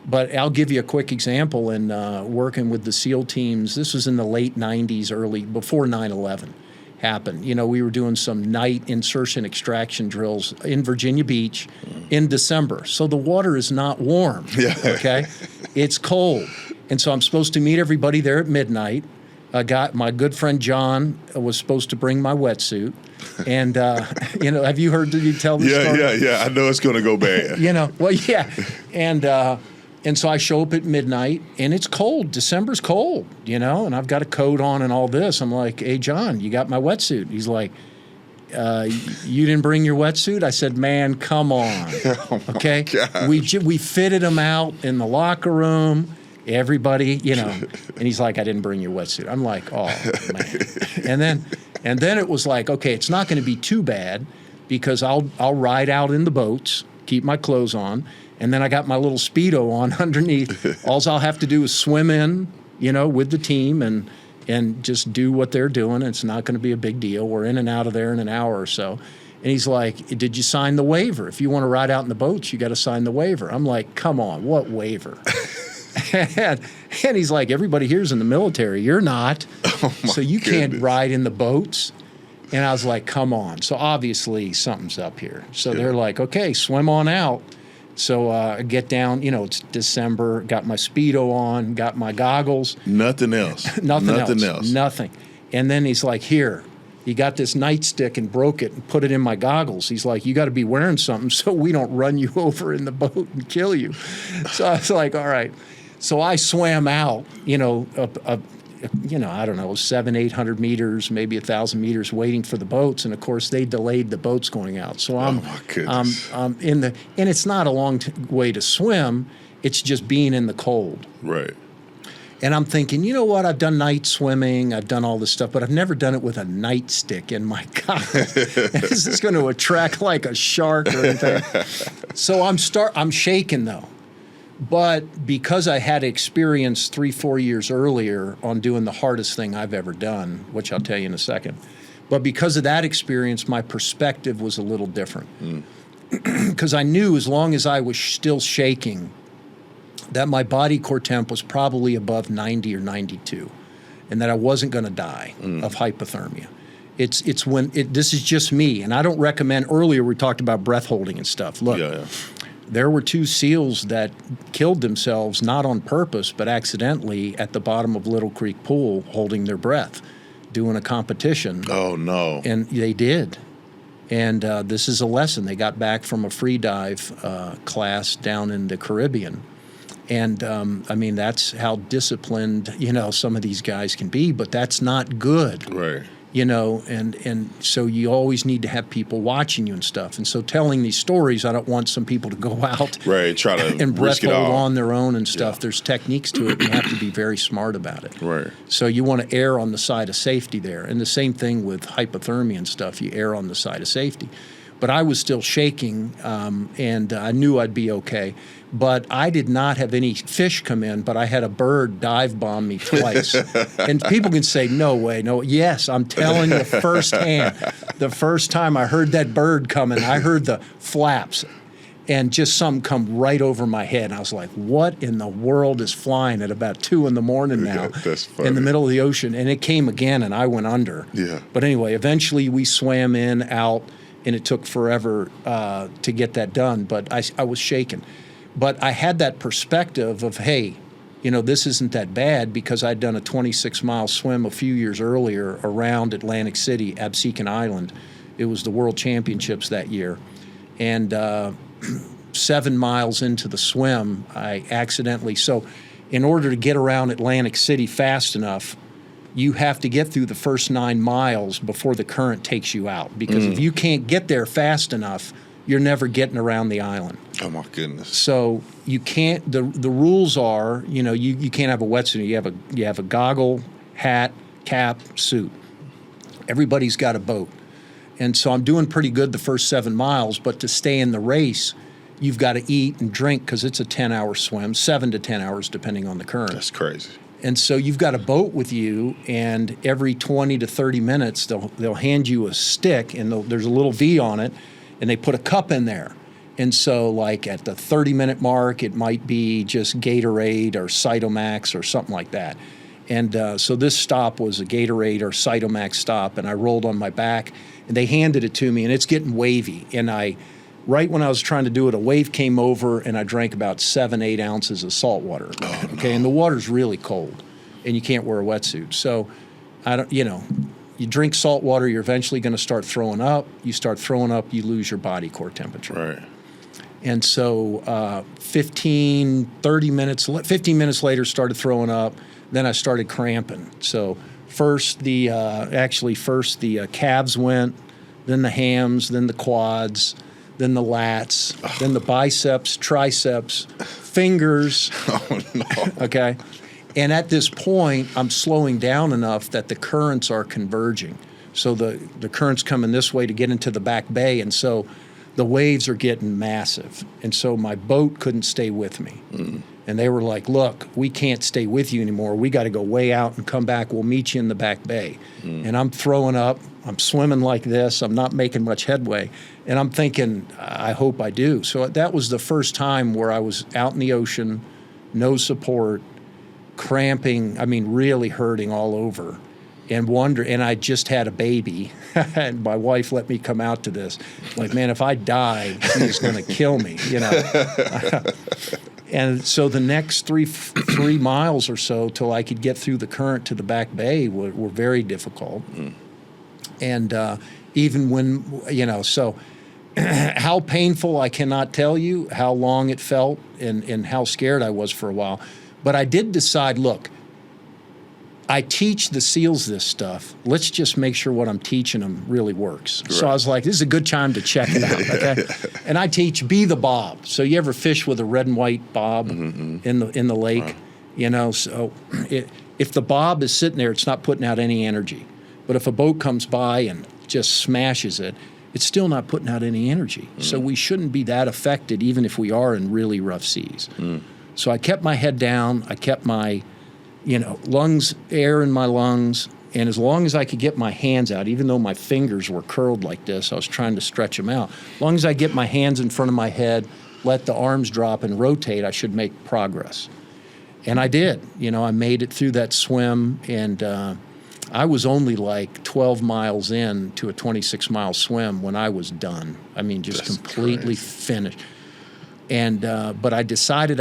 [SPEAKER 1] But I'll give you a quick example in working with the SEAL teams. This was in the late 90s, before 9/11 happened. We were doing some night insertion extraction drills in Virginia Beach in December. So the water is not warm, okay? It's cold. And so I'm supposed to meet everybody there at midnight. My good friend John was supposed to bring my wetsuit. And, have you heard you tell this story?
[SPEAKER 2] Yeah. I know it's going to go bad.
[SPEAKER 1] Well, yeah. And so I show up at midnight, and it's cold. December's cold, and I've got a coat on and all this. I'm like, hey, John, you got my wetsuit? He's like, you didn't bring your wetsuit? I said, man, come on. Okay? We fitted them out in the locker room. Everybody, and he's like, I didn't bring your wetsuit. I'm like, oh, man. And then it was like, okay, it's not going to be too bad because I'll ride out in the boats, keep my clothes on, and then I got my little Speedo on underneath. All I'll have to do is swim in, with the team and just do what they're doing. It's not going to be a big deal. We're in and out of there in an hour or so. And he's like, did you sign the waiver? If you want to ride out in the boats, you got to sign the waiver. I'm like, come on, what waiver? And he's like, everybody here's in the military. You're not. So you can't ride in the boats. And I was like, come on. So obviously something's up here. So they're like, okay, swim on out. So I get down, it's December, got my Speedo on, got my goggles.
[SPEAKER 2] Nothing else.
[SPEAKER 1] Nothing else. Nothing. And then he's like, here, he got this nightstick and broke it and put it in my goggles. He's like, you got to be wearing something so we don't run you over in the boat and kill you. So I was like, all right. So I swam out, I don't know, 700-800 meters, maybe 1,000 meters waiting for the boats. And, of course, they delayed the boats going out. So I'm and it's not a long way to swim. It's just being in the cold.
[SPEAKER 2] Right.
[SPEAKER 1] And I'm thinking, you know what? I've done night swimming. I've done all this stuff, but I've never done it with a nightstick in my goggles. Is this going to attract like a shark or anything? So I'm shaking, though. But because I had experience 3-4 years earlier on doing the hardest thing I've ever done, which I'll tell you in a second, but because of that experience, my perspective was a little different. Because I knew as long as I was still shaking, that my body core temp was probably above 90 or 92, and that I wasn't going to die of hypothermia. It's when this is just me, and I don't recommend. Earlier we talked about breath holding and stuff. Look. Yeah. There were 2 SEALs that killed themselves, not on purpose, but accidentally at the bottom of Little Creek Pool holding their breath, doing a competition.
[SPEAKER 2] Oh, no.
[SPEAKER 1] And they did. And this is a lesson. They got back from a free dive class down in the Caribbean. And, that's how disciplined, some of these guys can be, but that's not good.
[SPEAKER 2] Right.
[SPEAKER 1] And so you always need to have people watching you and stuff. And so telling these stories, I don't want some people to go out
[SPEAKER 2] try to
[SPEAKER 1] and breath hold
[SPEAKER 2] all
[SPEAKER 1] on their own and stuff. Yeah. There's techniques to it. You have to be very smart about it.
[SPEAKER 2] Right.
[SPEAKER 1] So you want to err on the side of safety there. And the same thing with hypothermia and stuff. You err on the side of safety. But I was still shaking, and I knew I'd be okay. But I did not have any fish come in, but I had a bird dive bomb me twice. And people can say, no way, no. Yes, I'm telling you firsthand. The first time I heard that bird coming, I heard the flaps, and just something come right over my head. And I was like, what in the world is flying at about 2 in the morning now in the middle of the ocean? And it came again, and I went under.
[SPEAKER 2] Yeah.
[SPEAKER 1] But anyway, eventually we swam out, and it took forever to get that done. But I was shaken. But I had that perspective of, hey, this isn't that bad, because I'd done a 26-mile swim a few years earlier around Atlantic City, Abdicated Island. It was the World Championships that year. And 7 miles into the swim, I accidentally, so in order to get around Atlantic City fast enough, you have to get through the first 9 miles before the current takes you out. Because if you can't get there fast enough, you're never getting around the island.
[SPEAKER 2] Oh, my goodness.
[SPEAKER 1] So you can't, the rules are, you can't have a wetsuit. You have a goggle, hat, cap, suit. Everybody's got a boat. And so I'm doing pretty good the first 7 miles, but to stay in the race, you've got to eat and drink, because it's a 10-hour swim, 7 to 10 hours depending on the current.
[SPEAKER 2] That's crazy.
[SPEAKER 1] And so you've got a boat with you, and every 20 to 30 minutes they'll hand you a stick, and there's a little V on it, and they put a cup in there. And so like at the 30-minute mark, it might be just Gatorade or Cytomax or something like that. And so this stop was a Gatorade or Cytomax stop, and I rolled on my back, and they handed it to me, and it's getting wavy. And right when I was trying to do it, a wave came over and I drank about 7-8 ounces of salt water.
[SPEAKER 2] Oh,
[SPEAKER 1] okay,
[SPEAKER 2] no.
[SPEAKER 1] and the water's really cold, and you can't wear a wetsuit. So, I don't, you drink salt water, you're eventually going to start throwing up. You start throwing up, you lose your body core temperature.
[SPEAKER 2] Right.
[SPEAKER 1] And so 15 minutes later, started throwing up. Then I started cramping. So first the calves went, then the hams, then the quads, then the lats, then the biceps, triceps, fingers.
[SPEAKER 2] Oh, no.
[SPEAKER 1] Okay. And at this point, I'm slowing down enough that the currents are converging. So the current's coming this way to get into the back bay, and so the waves are getting massive. And so my boat couldn't stay with me. Mm. And they were like, look, we can't stay with you anymore. We got to go way out and come back. We'll meet you in the back bay. Mm. And I'm throwing up. I'm swimming like this. I'm not making much headway. And I'm thinking, I hope I do. So that was the first time where I was out in the ocean, no support, cramping, really hurting all over. And I just had a baby, and my wife let me come out to this. Like, man, if I die, she's going to kill me, And so the next three miles or so till I could get through the current to the back bay were very difficult. Mm. And even when, so how painful, I cannot tell you, how long it felt and how scared I was for a while. But I did decide, look, I teach the SEALs this stuff. Let's just make sure what I'm teaching them really works. Right. So I was like, this is a good time to check it out, okay? And I teach be the bob. So you ever fish with a red and white bob in the lake? Wow. So if the bob is sitting there, it's not putting out any energy. But if a boat comes by and just smashes it, it's still not putting out any energy. Mm. So we shouldn't be that affected even if we are in really rough seas. Mm. So I kept my head down. I kept my lungs, air in my lungs. And as long as I could get my hands out, even though my fingers were curled like this, I was trying to stretch them out. As long as I get my hands in front of my head, let the arms drop and rotate, I should make progress. And I did. I made it through that swim, and I was only like 12 miles in to a 26-mile swim when I was done. Just That's completely crazy. Finished. And but I decided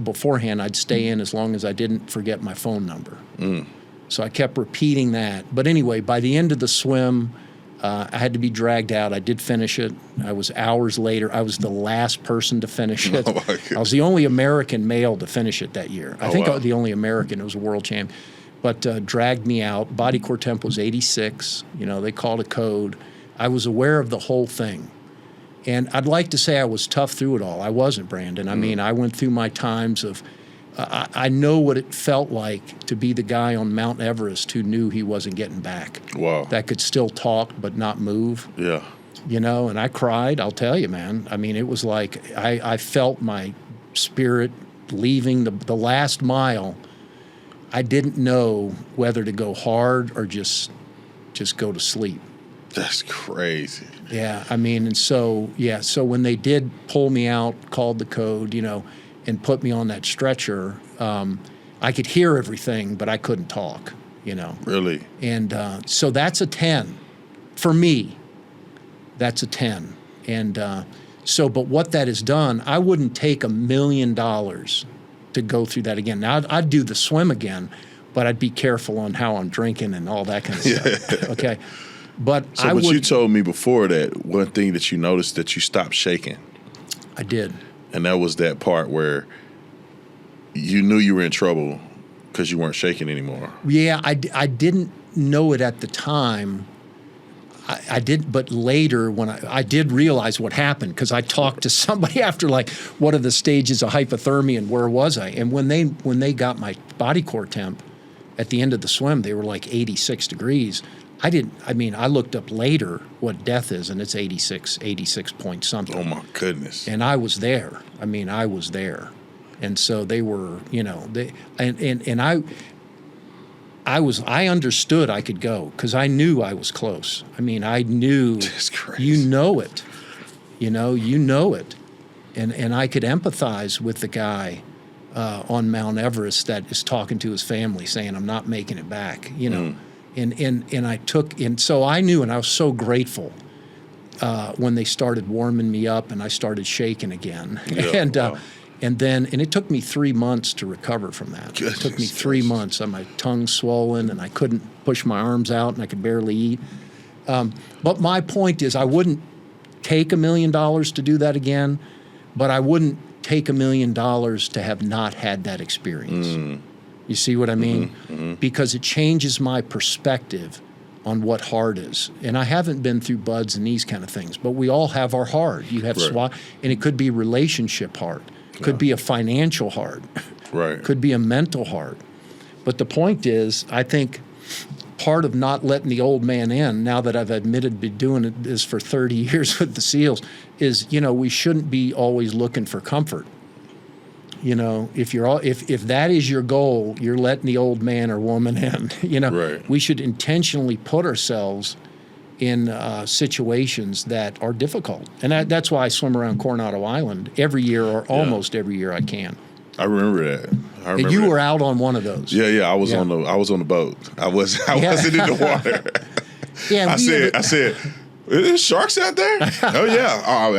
[SPEAKER 1] beforehand I'd stay in as long as I didn't forget my phone number. Mm. So I kept repeating that. But anyway, by the end of the swim, I had to be dragged out. I did finish it. I was hours later. I was the last person to finish it. Oh, I was the only American male to finish it that year. I think I was the only American. It was a world champ. But dragged me out. Body core temp was 86. They called a code. I was aware of the whole thing. And I'd like to say I was tough through it all. I wasn't, Brandon. I went through my times of, I know what it felt like to be the guy on Mount Everest who knew he wasn't getting back. Wow. That could still talk but not move. Yeah. And I cried, I'll tell you, man. It was like I felt my spirit leaving the last mile. I didn't know whether to go hard or just go to sleep.
[SPEAKER 2] That's crazy.
[SPEAKER 1] Yeah, so when they did pull me out, called the code, and put me on that stretcher, I could hear everything, but I couldn't talk, Really? And so that's a 10. For me, that's a 10. And but what that has done, I wouldn't take $1 million to go through that again. Now, I'd do the swim again, but I'd be careful on how I'm drinking and all that kind of stuff, okay? But
[SPEAKER 2] you told me before that one thing that you noticed that you stopped shaking.
[SPEAKER 1] I did.
[SPEAKER 2] And that was that part where you knew you were in trouble because you weren't shaking anymore.
[SPEAKER 1] Yeah, I didn't know it at the time. I did, but later when I did realize what happened because I talked to somebody after what are the stages of hypothermia and where was I? And when they got my body core temp at the end of the swim, they were like 86 degrees. I looked up later what death is, and it's 86 point something.
[SPEAKER 2] Oh, my goodness.
[SPEAKER 1] And I was there. I was there. And so they were, I understood I could go because I knew I was close. I knew.
[SPEAKER 2] That's crazy.
[SPEAKER 1] You know it. You know it. And I could empathize with the guy on Mount Everest that is talking to his family saying, I'm not making it back, And so I knew, and I was so grateful when they started warming me up and I started shaking again.
[SPEAKER 2] Yeah,
[SPEAKER 1] And it took me 3 months to recover from that. It took me 3 months. My tongue swollen, and I couldn't push my arms out, and I could barely eat. But my point is, I wouldn't take $1 million to do that again, but I wouldn't take $1 million to have not had that experience. You see what I mean? Because it changes my perspective on what hard is. And I haven't been through buds and these kind of things, but we all have our hard. You have and it could be relationship hard. Could be a financial hard.
[SPEAKER 2] Right.
[SPEAKER 1] Could be a mental hard. But the point is, I think part of not letting the old man in, now that I've admitted been doing this for 30 years with the SEALs, is, we shouldn't be always looking for comfort. If that is your goal, you're letting the old man or woman in. We should intentionally put ourselves in situations that are difficult. And that's why I swim around Coronado Island every year or almost every year I can.
[SPEAKER 2] I remember that.
[SPEAKER 1] And you were out on one of those.
[SPEAKER 2] Yeah. I was on the boat. I wasn't in the water. I said, "There's sharks out there?" Oh yeah. I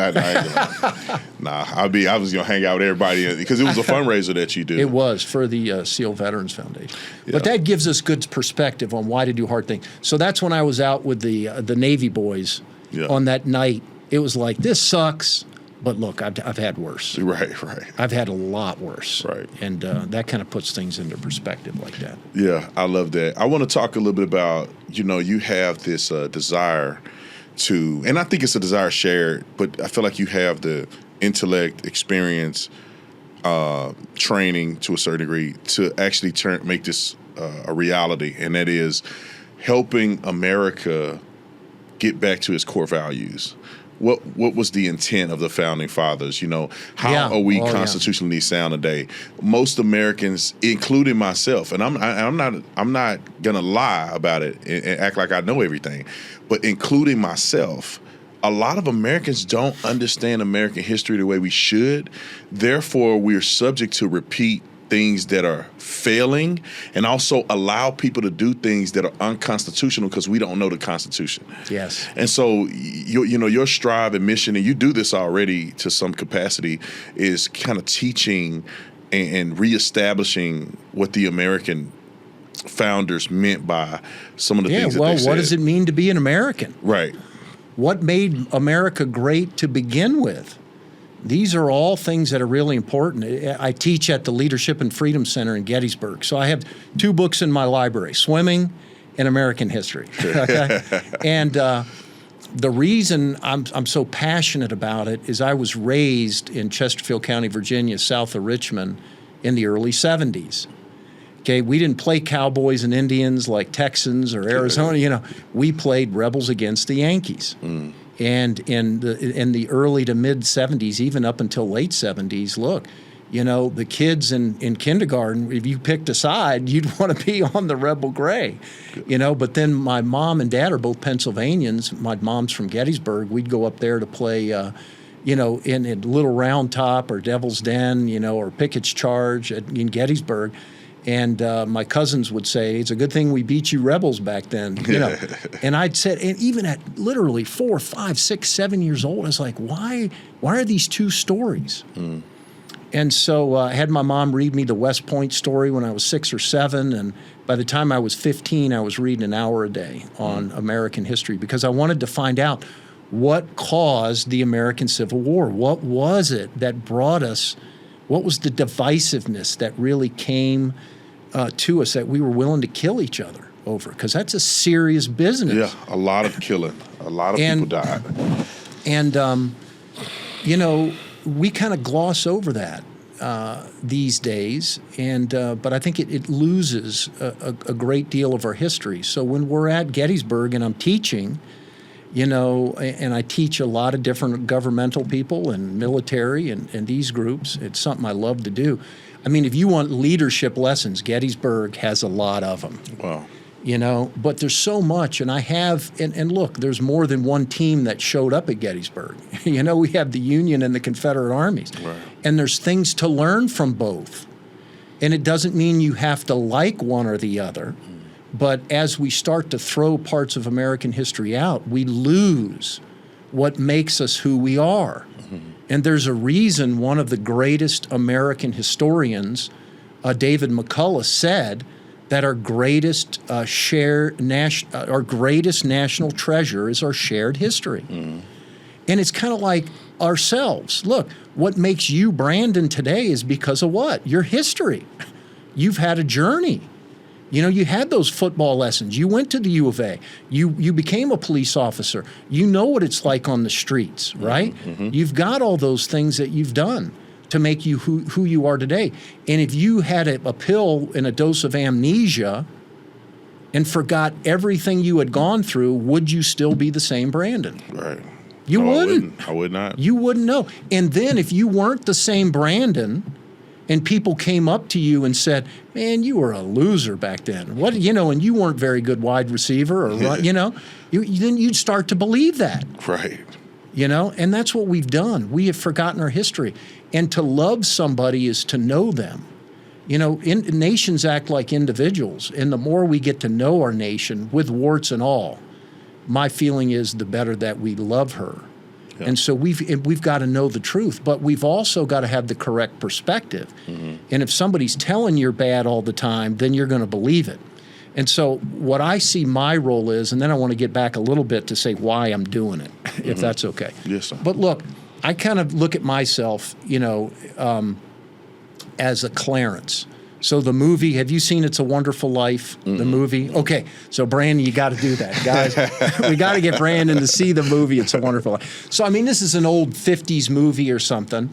[SPEAKER 2] was gonna hang out with everybody because it was a fundraiser that you did.
[SPEAKER 1] It was for the SEAL Veterans Foundation. But that gives us good perspective on why to do hard things. So that's when I was out with the Navy boys on that night. It was like, this sucks, but look, I've had worse.
[SPEAKER 2] Right.
[SPEAKER 1] I've had a lot worse.
[SPEAKER 2] Right.
[SPEAKER 1] And that kind of puts things into perspective like that.
[SPEAKER 2] Yeah, I love that. I want to talk a little bit about, you have this desire to, and I think it's a desire shared, but I feel like you have the intellect, experience, training to a certain degree to actually make this a reality, and that is helping America get back to its core values. What was the intent of the founding fathers? How are we constitutionally sound today? Most Americans, including myself, and I'm not gonna lie about it and act like I know everything, but including myself, a lot of Americans don't understand American history the way we should. Therefore, we're subject to repeat things that are failing and also allow people to do things that are unconstitutional because we don't know the Constitution.
[SPEAKER 1] Yes.
[SPEAKER 2] And so, your strive and mission, and you do this already to some capacity, is kind of teaching and reestablishing what the American founders meant by some of the things that they said.
[SPEAKER 1] What does it mean to be an American?
[SPEAKER 2] Right.
[SPEAKER 1] What made America great to begin with? These are all things that are really important. I teach at the Leadership and Freedom Center in Gettysburg. So I have 2 books in my library, Swimming and American History. Okay? And the reason I'm so passionate about it is I was raised in Chesterfield County, Virginia, south of Richmond in the early 70s. Okay, we didn't play Cowboys and Indians like Texans or Arizona. We played Rebels against the Yankees. And in the early to mid 70s, even up until late 70s, look, the kids in kindergarten, if you picked a side, you'd want to be on the Rebel Gray, But then my mom and dad are both Pennsylvanians. My mom's from Gettysburg. We'd go up there to play, in Little Round Top or Devil's Den, or Pickett's Charge in Gettysburg. And my cousins would say, it's a good thing we beat you Rebels back then, And I'd said, and even at literally 4, 5, 6, 7 years old, I was like, why are these 2 stories? And so I had my mom read me the West Point story when I was 6 or 7. And by the time I was 15, I was reading an hour a day on American history because I wanted to find out what caused the American Civil War. What was it that brought us? What was the divisiveness that really came to us that we were willing to kill each other over? Because that's a serious business.
[SPEAKER 2] Yeah, a lot of killing. A lot of people died.
[SPEAKER 1] And, we kind of gloss over that these days. But I think it loses a great deal of our history. So when we're at Gettysburg and I'm teaching, and I teach a lot of different governmental people and military and these groups. It's something I love to do. I mean, if you want leadership lessons, Gettysburg has a lot of them.
[SPEAKER 2] Wow.
[SPEAKER 1] But there's so much. And I have, and look, there's more than one team that showed up at Gettysburg. We have the Union and the Confederate armies.
[SPEAKER 2] Right.
[SPEAKER 1] And there's things to learn from both. And it doesn't mean you have to like one or the other. But as we start to throw parts of American history out, we lose what makes us who we are. And there's a reason one of the greatest American historians, David McCullough, said that our greatest our greatest national treasure is our shared history. And it's kind of like ourselves. Look, what makes you Brandon today is because of what? Your history. You've had a journey. You know, you had those football lessons. You went to the U of A. You became a police officer. You know what it's like on the streets, right? You've got all those things that you've done to make you who you are today. And if you had a pill and a dose of amnesia and forgot everything you had gone through, would you still be the same Brandon?
[SPEAKER 2] Right.
[SPEAKER 1] You wouldn't.
[SPEAKER 2] I would not.
[SPEAKER 1] You wouldn't know. And then if you weren't the same Brandon, and people came up to you and said, "Man, you were a loser back then. What, you know, and you weren't very good wide receiver, or you know," then you'd start to believe that.
[SPEAKER 2] Right.
[SPEAKER 1] You know, and that's what we've done. We have forgotten our history. And to love somebody is to know them. You know, nations act like individuals, and the more we get to know our nation, with warts and all, my feeling is the better that we love her. Yeah. And so we've got to know the truth, but we've also got to have the correct perspective. And if somebody's telling you're bad all the time, then you're going to believe it. And so what I see my role is, and then I want to get back a little bit to say why I'm doing it, if that's okay.
[SPEAKER 2] Yes, sir.
[SPEAKER 1] But look, I kind of look at myself, you know, as a Clarence. So the movie, have you seen It's a Wonderful Life, the movie? Okay, so Brandon, you got to do that. Guys, we got to get Brandon to see the movie It's a Wonderful Life. So, I mean, this is an old 50s movie or something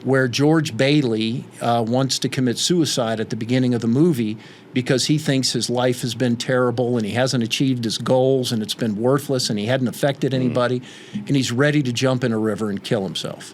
[SPEAKER 1] where George Bailey wants to commit suicide at the beginning of the movie because he thinks his life has been terrible and he hasn't achieved his goals and it's been worthless and he hadn't affected anybody, and he's ready to jump in a river and kill himself.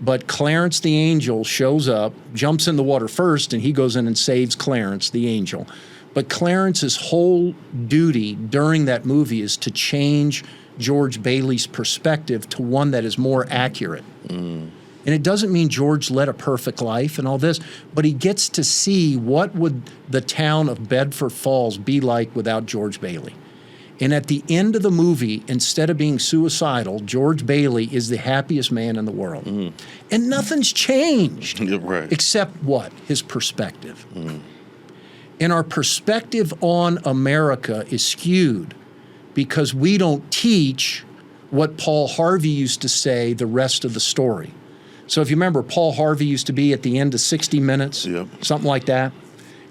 [SPEAKER 1] But Clarence the angel shows up, jumps in the water first, and he goes in and saves Clarence the angel. But Clarence's whole duty during that movie is to change George Bailey's perspective to one that is more accurate. And it doesn't mean George led a perfect life and all this, but he gets to see what would the town of Bedford Falls be like without George Bailey. And at the end of the movie, instead of being suicidal, George Bailey is the happiest man in the world. And nothing's changed.
[SPEAKER 2] Right.
[SPEAKER 1] Except what? His perspective. And our perspective on America is skewed because we don't teach what Paul Harvey used to say, the rest of the story. So if you remember, Paul Harvey used to be at the end of 60 Minutes, something like that.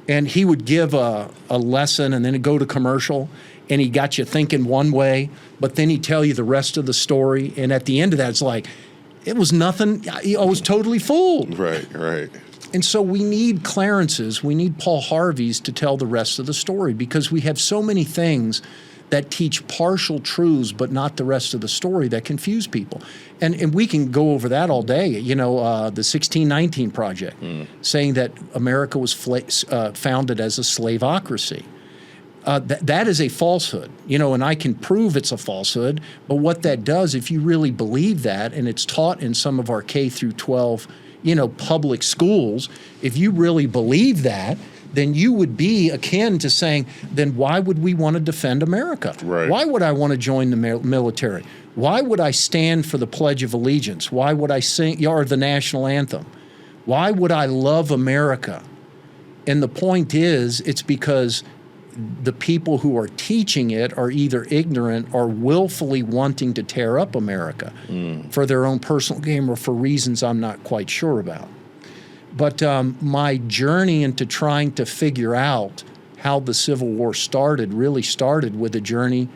[SPEAKER 1] And he would give a lesson and then it'd go to commercial. And he got you thinking one way, but then he'd tell you the rest of the story. And at the end of that, it's like, it was nothing. I was totally fooled.
[SPEAKER 2] Right, right.
[SPEAKER 1] And so we need Clarences, we need Paul Harveys to tell the rest of the story because we have so many things that teach partial truths but not the rest of the story that confuse people. And we can go over that all day. You know, the 1619 Project, saying that America was founded as a slaveocracy. That is a falsehood, you know, and I can prove it's a falsehood. But what that does, if you really believe that, and it's taught in some of our K through 12, you know, public schools, if you really believe that, then you would be akin to saying, then why would we want to defend America?
[SPEAKER 2] Right.
[SPEAKER 1] Why would I want to join the military? Why would I stand for the Pledge of Allegiance? Why would I sing or the national anthem? Why would I love America? And the point is, it's because the people who are teaching it are either ignorant or willfully wanting to tear up America for their own personal gain or for reasons I'm not quite sure about. But my journey into trying to figure out how the Civil War started really started with a journey.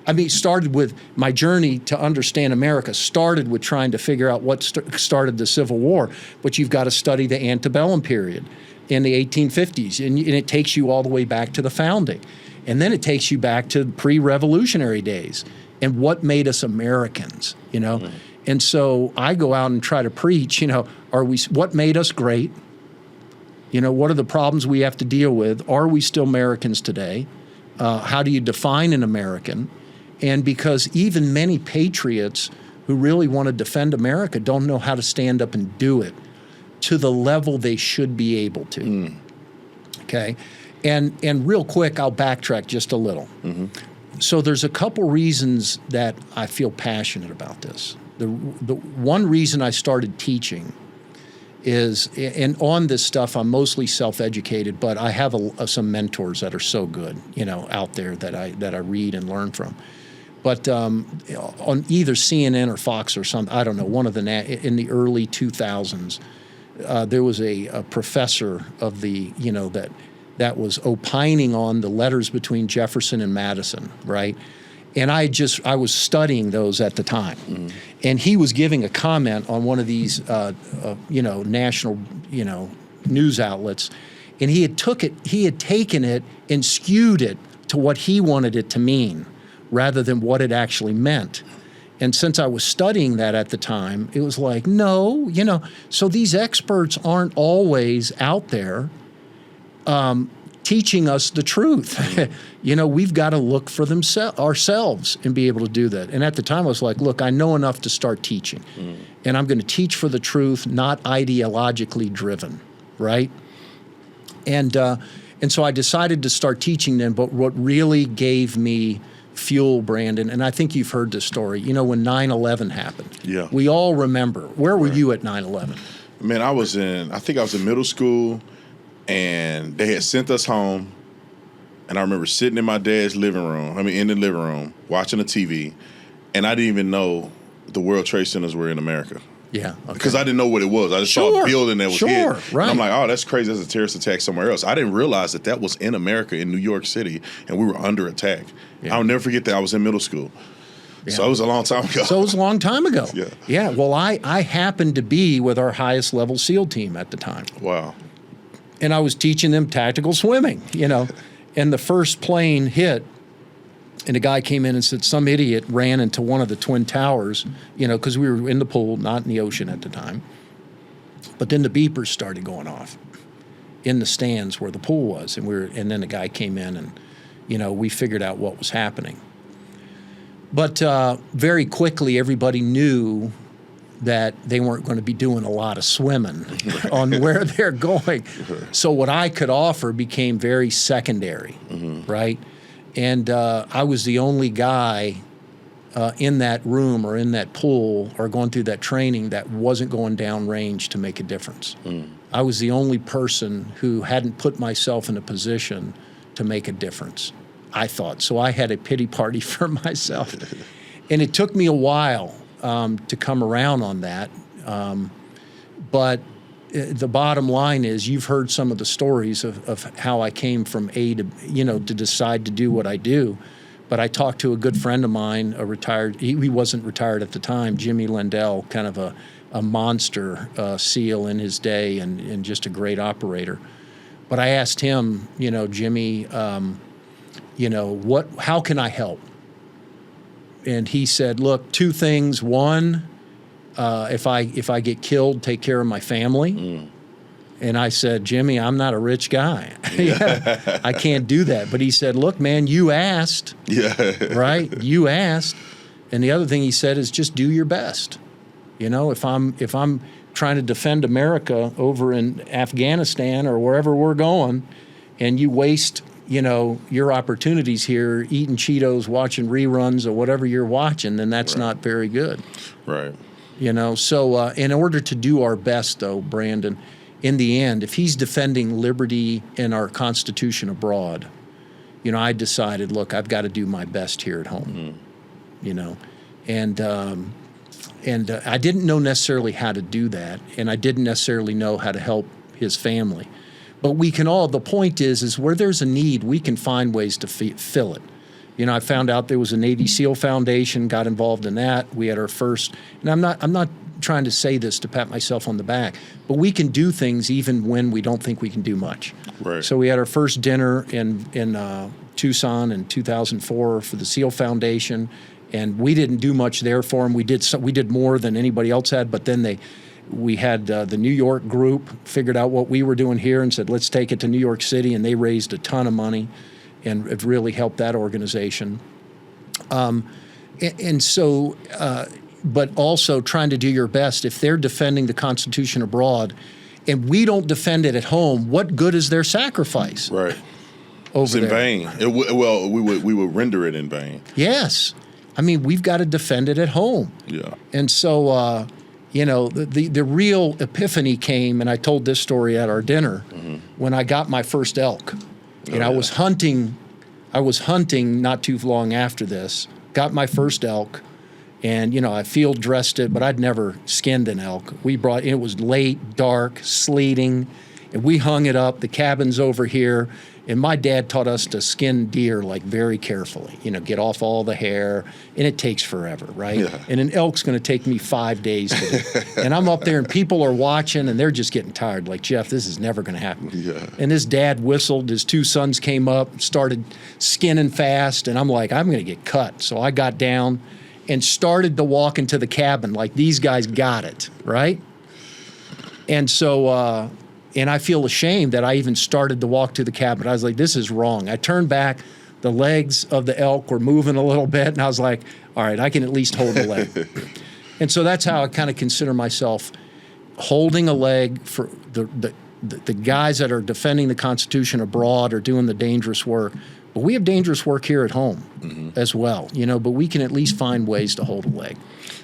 [SPEAKER 1] I mean, started with my journey to understand America, started with trying to figure out what started the Civil War. But you've got to study the antebellum period in the 1850s, and it takes you all the way back to the founding. And then it takes you back to pre-revolutionary days and what made us Americans, you know? And so I go out and try to preach, you know, what made us great? You know, what are the problems we have to deal with? Are we still Americans today? How do you define an American? And because even many patriots who really want to defend America don't know how to stand up and do it to the level they should be able to. Okay? And real quick, I'll backtrack just a little. So there's a couple reasons that I feel passionate about this. The one reason I started teaching is, and on this stuff, I'm mostly self-educated, but I have some mentors that are so good, out there that I read and learn from. But on either CNN or Fox or something, I don't know, one of in the early 2000s, there was a professor of the, that was opining on the letters between Jefferson and Madison, right? And I was studying those at the time. Mm-hmm. And he was giving a comment on one of these, national, news outlets. And he had taken it and skewed it to what he wanted it to mean rather than what it actually meant. And since I was studying that at the time, it was like, no, so these experts aren't always out there teaching us the truth. We've got to look for ourselves and be able to do that. And at the time, I was like, look, I know enough to start teaching. And I'm going to teach for the truth, not ideologically driven, right? And so I decided to start teaching then, but what really gave me fuel, Brandon, and I think you've heard this story, when 9/11 happened.
[SPEAKER 2] Yeah.
[SPEAKER 1] We all remember. Where were you at 9/11?
[SPEAKER 2] Man, I think I was in middle school, and they had sent us home, and I remember sitting in my dad's in the living room, watching the TV, and I didn't even know the World Trade Centers were in America.
[SPEAKER 1] Yeah. Okay.
[SPEAKER 2] Because I didn't know what it was. I just saw a building that was hit.
[SPEAKER 1] Right.
[SPEAKER 2] And I'm like, oh, that's crazy. That's a terrorist attack somewhere else. I didn't realize that was in America, in New York City, and we were under attack. Yeah. I'll never forget that. I was in middle school. Yeah. So it was a long time ago. Yeah. Yeah. Well, I happened to be with our highest level SEAL team at the time. Wow.
[SPEAKER 1] And I was teaching them tactical swimming, and the first plane hit, and a guy came in and said some idiot ran into one of the Twin Towers, because we were in the pool, not in the ocean at the time. But then the beepers started going off in the stands where the pool was, and then the guy came in and, we figured out what was happening. But very quickly, everybody knew that they weren't going to be doing a lot of swimming on where they're going. So what I could offer became very secondary, right? And I was the only guy in that room or in that pool or going through that training that wasn't going down range to make a difference. I was the only person who hadn't put myself in a position to make a difference, I thought. So I had a pity party for myself. And it took me a while to come around on that. But the bottom line is you've heard some of the stories of how I came from A to, to decide to do what I do. But I talked to a good friend of mine, a retired, he wasn't retired at the time, Jimmy Lindell, kind of a monster SEAL in his day and just a great operator. But I asked him, Jimmy, how can I help? And he said, look, two things. One, if I get killed, take care of my family. And I said, Jimmy, I'm not a rich guy. I can't do that. But he said, look, man, you asked. Yeah. Right? You asked. And the other thing he said is just do your best. If I'm trying to defend America over in Afghanistan or wherever we're going, and you waste your opportunities here eating Cheetos, watching reruns or whatever you're watching, then that's not very good.
[SPEAKER 2] Right.
[SPEAKER 1] So in order to do our best, though, Brandon, in the end, if he's defending liberty and our Constitution abroad, I decided, look, I've got to do my best here at home, and I didn't know necessarily how to do that, and I didn't necessarily know how to help his family. But we can all, the point is where there's a need, we can find ways to fill it. I found out there was a Navy SEAL Foundation, got involved in that. We had our first, and I'm not trying to say this to pat myself on the back, but we can do things even when we don't think we can do much. Right. So we had our first dinner in Tucson in 2004 for the SEAL Foundation, and we didn't do much there for them. We did more than anybody else had, but then we had the New York group figured out what we were doing here and said, let's take it to New York City, and they raised a ton of money and it really helped that organization. But also trying to do your best. If they're defending the Constitution abroad and we don't defend it at home, what good is their sacrifice?
[SPEAKER 2] Right.
[SPEAKER 1] over
[SPEAKER 2] in
[SPEAKER 1] there.
[SPEAKER 2] vain. We would render it in vain.
[SPEAKER 1] Yes. I mean, we've got to defend it at home.
[SPEAKER 2] Yeah.
[SPEAKER 1] And so, the real epiphany came, and I told this story at our dinner, when I got my first elk. And I was hunting not too long after this, got my first elk, and, I field dressed it, but I'd never skinned an elk. It was late, dark, sleeting, and we hung it up. The cabin's over here. And my dad taught us to skin deer like very carefully, get off all the hair, and it takes forever, right?
[SPEAKER 2] Yeah.
[SPEAKER 1] And an elk's going to take me 5 days to do. And I'm up there and people are watching and they're just getting tired. Like, Jeff, this is never going to happen.
[SPEAKER 2] Yeah.
[SPEAKER 1] And his dad whistled, his 2 sons came up, started skinning fast, and I'm like, I'm going to get cut. So I got down and started to walk into the cabin like these guys got it, right? And so, and I feel ashamed that I even started to walk to the cabin. I was like, this is wrong. I turned back. The legs of the elk were moving a little bit, and I was like, all right, I can at least hold a leg. And so that's how I kind of consider myself holding a leg for the guys that are defending the Constitution abroad or doing the dangerous work. But we have dangerous work here at home as well, but we can at least find ways to hold a leg.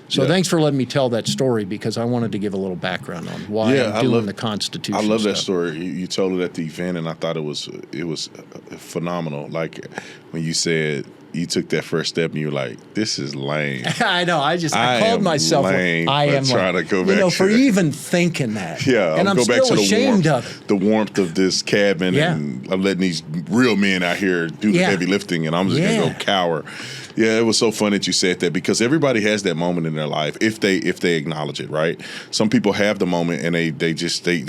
[SPEAKER 1] So thanks for letting me tell that story, because I wanted to give a little background on why I'm doing the Constitution.
[SPEAKER 2] I love that
[SPEAKER 1] stuff.
[SPEAKER 2] story. You told it at the event, and I thought it was phenomenal. Like when you said you took that first step, and you were like, "This is lame."
[SPEAKER 1] I know. I called myself
[SPEAKER 2] lame.
[SPEAKER 1] I am
[SPEAKER 2] trying to go back
[SPEAKER 1] for even thinking that.
[SPEAKER 2] Yeah,
[SPEAKER 1] and I'm
[SPEAKER 2] go
[SPEAKER 1] still
[SPEAKER 2] back to
[SPEAKER 1] ashamed of it.
[SPEAKER 2] The warmth of this cabin, and I'm letting these real men out here do the heavy lifting, and I'm just gonna go cower. Yeah, it was so fun that you said that, because everybody has that moment in their life if they acknowledge it, right? Some people have the moment and they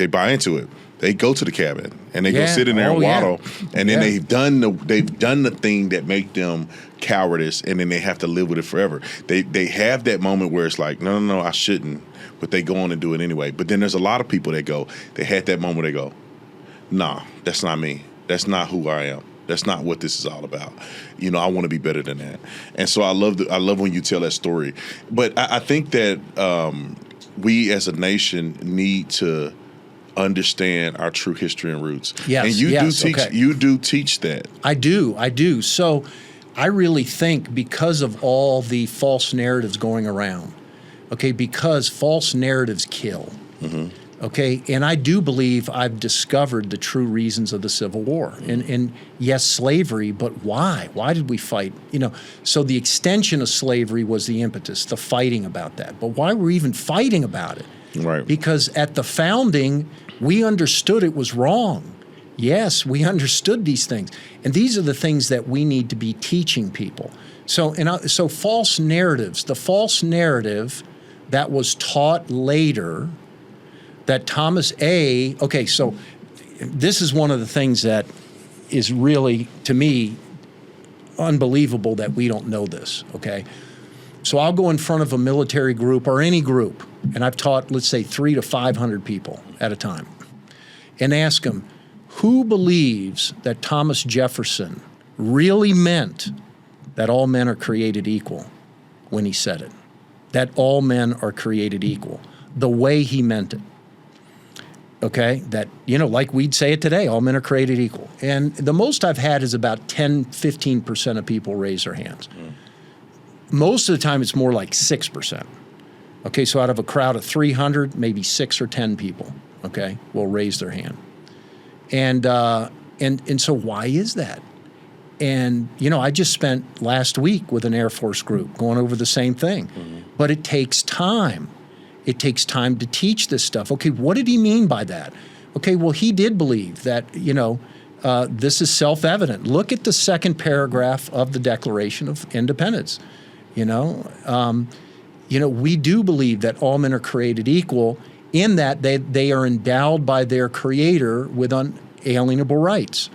[SPEAKER 2] buy into it. They go to the cabin and they go sit in there and waddle, and then they've done the thing that make them cowardice, and then they have to live with it forever. They have that moment where it's like, no, I shouldn't, but they go on and do it anyway. But then there's a lot of people that they had that moment where they go, nah, that's not me. That's not who I am. That's not what this is all about. I want to be better than that. And so I love when you tell that story. But I think that we as a nation need to understand our true history and roots.
[SPEAKER 1] Yes,
[SPEAKER 2] and you do teach that.
[SPEAKER 1] I do. So I really think, because of all the false narratives going around, because false narratives kill. Okay, and I do believe I've discovered the true reasons of the Civil War. And yes, slavery, but why? Why did we fight? So the extension of slavery was the impetus, the fighting about that. But why were we even fighting about it?
[SPEAKER 2] Right.
[SPEAKER 1] Because at the founding, we understood it was wrong. Yes, we understood these things. And these are the things that we need to be teaching people. So false narratives, the false narrative that was taught later, that Thomas A. Okay, so this is one of the things that is really, to me, unbelievable that we don't know this, okay? So I'll go in front of a military group or any group, and I've taught, let's say, 300 to 500 people at a time, and ask them, who believes that Thomas Jefferson really meant that all men are created equal when he said it? That all men are created equal, the way he meant it. Okay, that, like we'd say it today, all men are created equal. And the most I've had is about 10, 15% of people raise their hands. Most of the time, it's more like 6%. Okay, so out of a crowd of 300, maybe 6 or 10 people, okay, will raise their hand. And so why is that? And, I just spent last week with an Air Force group going over the same thing. But it takes time. It takes time to teach this stuff. Okay, what did he mean by that? Okay, well, he did believe that, this is self-evident. Look at the second paragraph of the Declaration of Independence. We do believe that all men are created equal, in that they are endowed by their Creator with unalienable rights.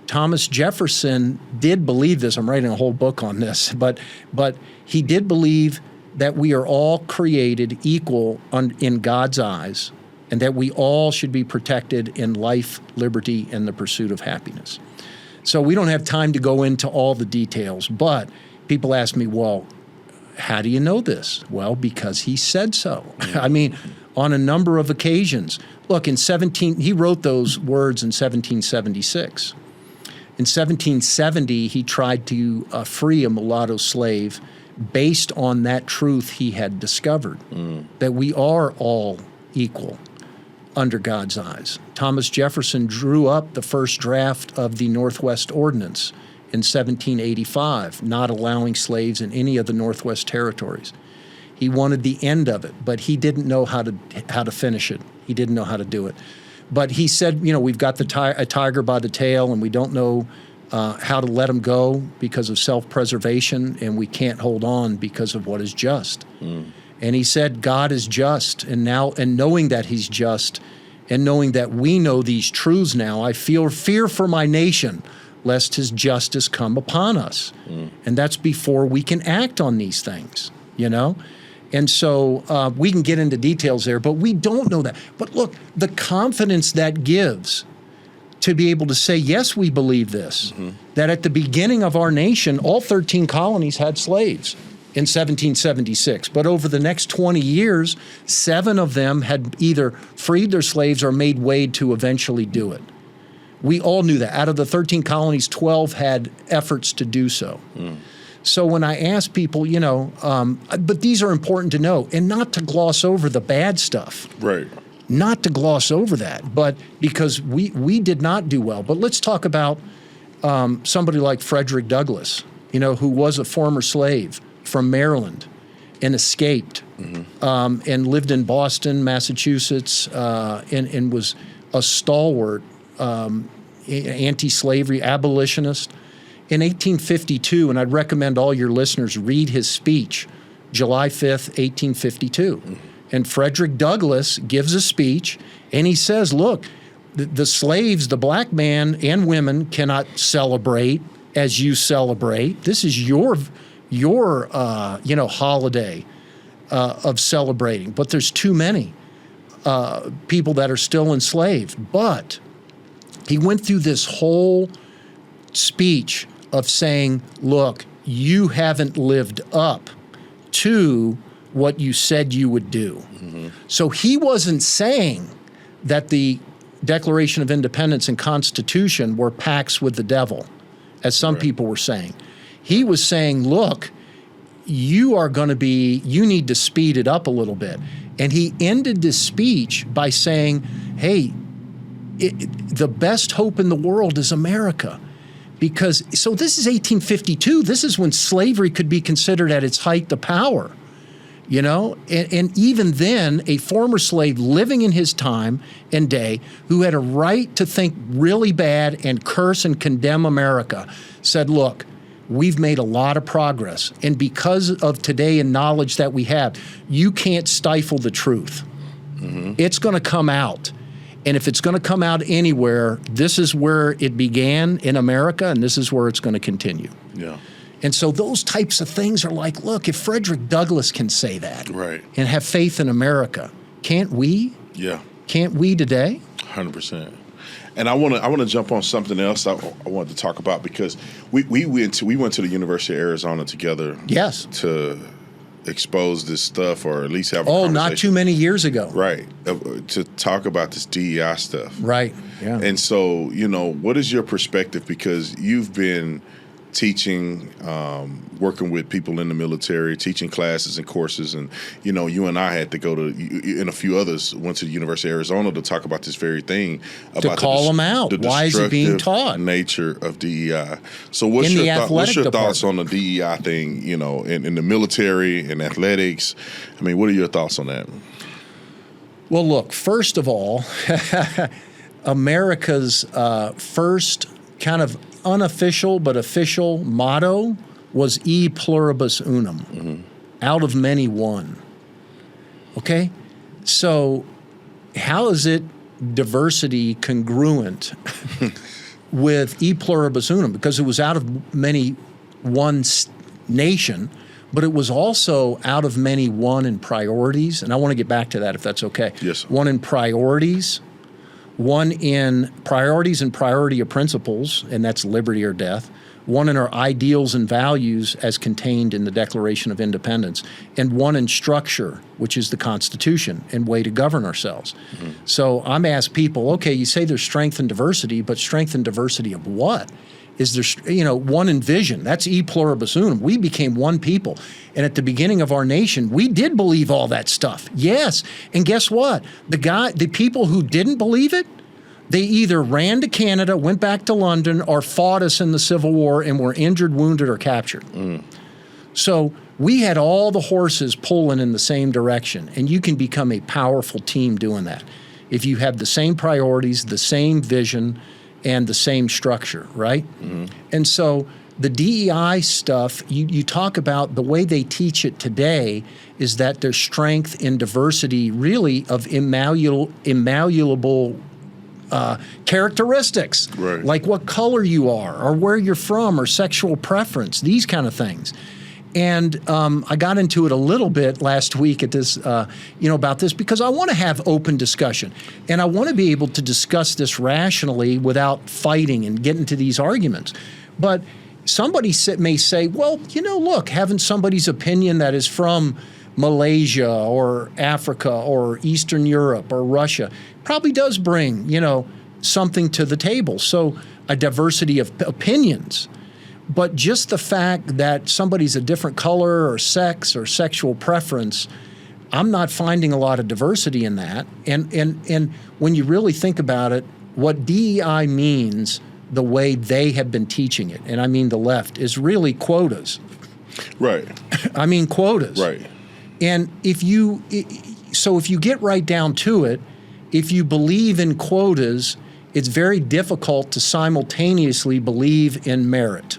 [SPEAKER 1] Thomas Jefferson did believe this. I'm writing a whole book on this, but he did believe that we are all created equal in God's eyes, and that we all should be protected in life, liberty, and the pursuit of happiness. So we don't have time to go into all the details, but people ask me, well, how do you know this? Well, because he said so. I mean, on a number of occasions. Look, he wrote those words in 1776. In In 1770, he tried to free a mulatto slave based on that truth he had discovered, that we are all equal under God's eyes. Thomas Jefferson drew up the first draft of the Northwest Ordinance in 1785, not allowing slaves in any of the Northwest territories. He wanted the end of it, but he didn't know how to finish it. He didn't know how to do it. But he said, we've got a tiger by the tail, and we don't know how to let him go because of self-preservation, and we can't hold on because of what is just. And he said, God is just, and knowing that he's just, and knowing that we know these truths now, I feel fear for my nation, lest his justice come upon us. And that's before we can act on these things, And so we can get into details there, but we don't know that. But look, the confidence that gives to be able to say, yes, we believe this, that at the beginning of our nation, all 13 colonies had slaves in 1776. But over the next 20 years, 7 of them had either freed their slaves or made way to eventually do it. We all knew that. Out of the 13 colonies, 12 had efforts to do so. So when I ask people, but these are important to know, and not to gloss over the bad stuff.
[SPEAKER 2] Right.
[SPEAKER 1] Not to gloss over that, but because we did not do well. But let's talk about somebody like Frederick Douglass, who was a former slave from Maryland and escaped and lived in Boston, Massachusetts, and was a stalwart anti-slavery abolitionist. In 1852, and I'd recommend all your listeners read his speech, July 5th, 1852. And Frederick Douglass gives a speech, and he says, look, the slaves, the black man and women cannot celebrate as you celebrate. This is your holiday of celebrating. But there's too many people that are still enslaved. But he went through this whole speech of saying, look, you haven't lived up to what you said you would do. So he wasn't saying that the Declaration of Independence and Constitution were pacts with the devil, as some people were saying. He was saying, look, you need to speed it up a little bit. And he ended this speech by saying, hey, the best hope in the world is America. So this is 1852. This is when slavery could be considered at its height to power, And even then, a former slave living in his time and day who had a right to think really bad and curse and condemn America said, look, we've made a lot of progress. And because of today and knowledge that we have, you can't stifle the truth. It's going to come out. And if it's going to come out anywhere, this is where it began in America, and this is where it's going to continue.
[SPEAKER 2] Yeah.
[SPEAKER 1] And so those types of things are like, look, if Frederick Douglass can say that and have faith in America, can't we?
[SPEAKER 2] Yeah.
[SPEAKER 1] Can't we today?
[SPEAKER 2] 100%. And I want to jump on something else I wanted to talk about, because we went to the University of Arizona together.
[SPEAKER 1] Yes.
[SPEAKER 2] To expose this stuff, or at least have a conversation.
[SPEAKER 1] Not too many years ago.
[SPEAKER 2] Right. To talk about this DEI stuff.
[SPEAKER 1] Right. Yeah.
[SPEAKER 2] And so, what is your perspective? Because you've been teaching, working with people in the military, teaching classes and courses. And, you and I had to go to, and a few others went to the University of Arizona to talk about this very thing.
[SPEAKER 1] To call them out. Why is it being taught?
[SPEAKER 2] Nature of DEI. So what's your thoughts on the DEI thing, in the military and athletics? I mean, what are your thoughts on that?
[SPEAKER 1] Well, look, first of all, America's first kind of unofficial but official motto was E pluribus unum, out of many one. Okay? So how is it diversity congruent with E pluribus unum? Because it was out of many one nation, but it was also out of many one in priorities. And I want to get back to that if that's okay.
[SPEAKER 2] Yes.
[SPEAKER 1] One in priorities, one in priorities and priority of principles, and that's liberty or death. One in our ideals and values as contained in the Declaration of Independence, and one in structure, which is the Constitution and way to govern ourselves. So I'm asked people, okay, you say there's strength and diversity, but strength and diversity of what? is there's, one in vision. That's e pluribus unum. We became one people. And at the beginning of our nation, we did believe all that stuff. Yes. And guess what? The people who didn't believe it, they either ran to Canada, went back to London, or fought us in the Civil War and were injured, wounded, or captured. So we had all the horses pulling in the same direction, and you can become a powerful team doing that if you have the same priorities, the same vision, and the same structure, right? And so the DEI stuff, you talk about the way they teach it today is that there's strength in diversity really of immalleable characteristics,
[SPEAKER 2] right,
[SPEAKER 1] like what color you are or where you're from or sexual preference, these kind of things. And I got into it a little bit last week at this, about this because I want to have open discussion. And I want to be able to discuss this rationally without fighting and getting into these arguments. But somebody may say, well, look, having somebody's opinion that is from Malaysia or Africa or Eastern Europe or Russia probably does bring, something to the table. So a diversity of opinions. But just the fact that somebody's a different color or sex or sexual preference, I'm not finding a lot of diversity in that. And when you really think about it, what DEI means, the way they have been teaching it, and I mean the left, is really quotas.
[SPEAKER 2] Right.
[SPEAKER 1] I mean quotas.
[SPEAKER 2] Right.
[SPEAKER 1] And if you get right down to it, if you believe in quotas, it's very difficult to simultaneously believe in merit.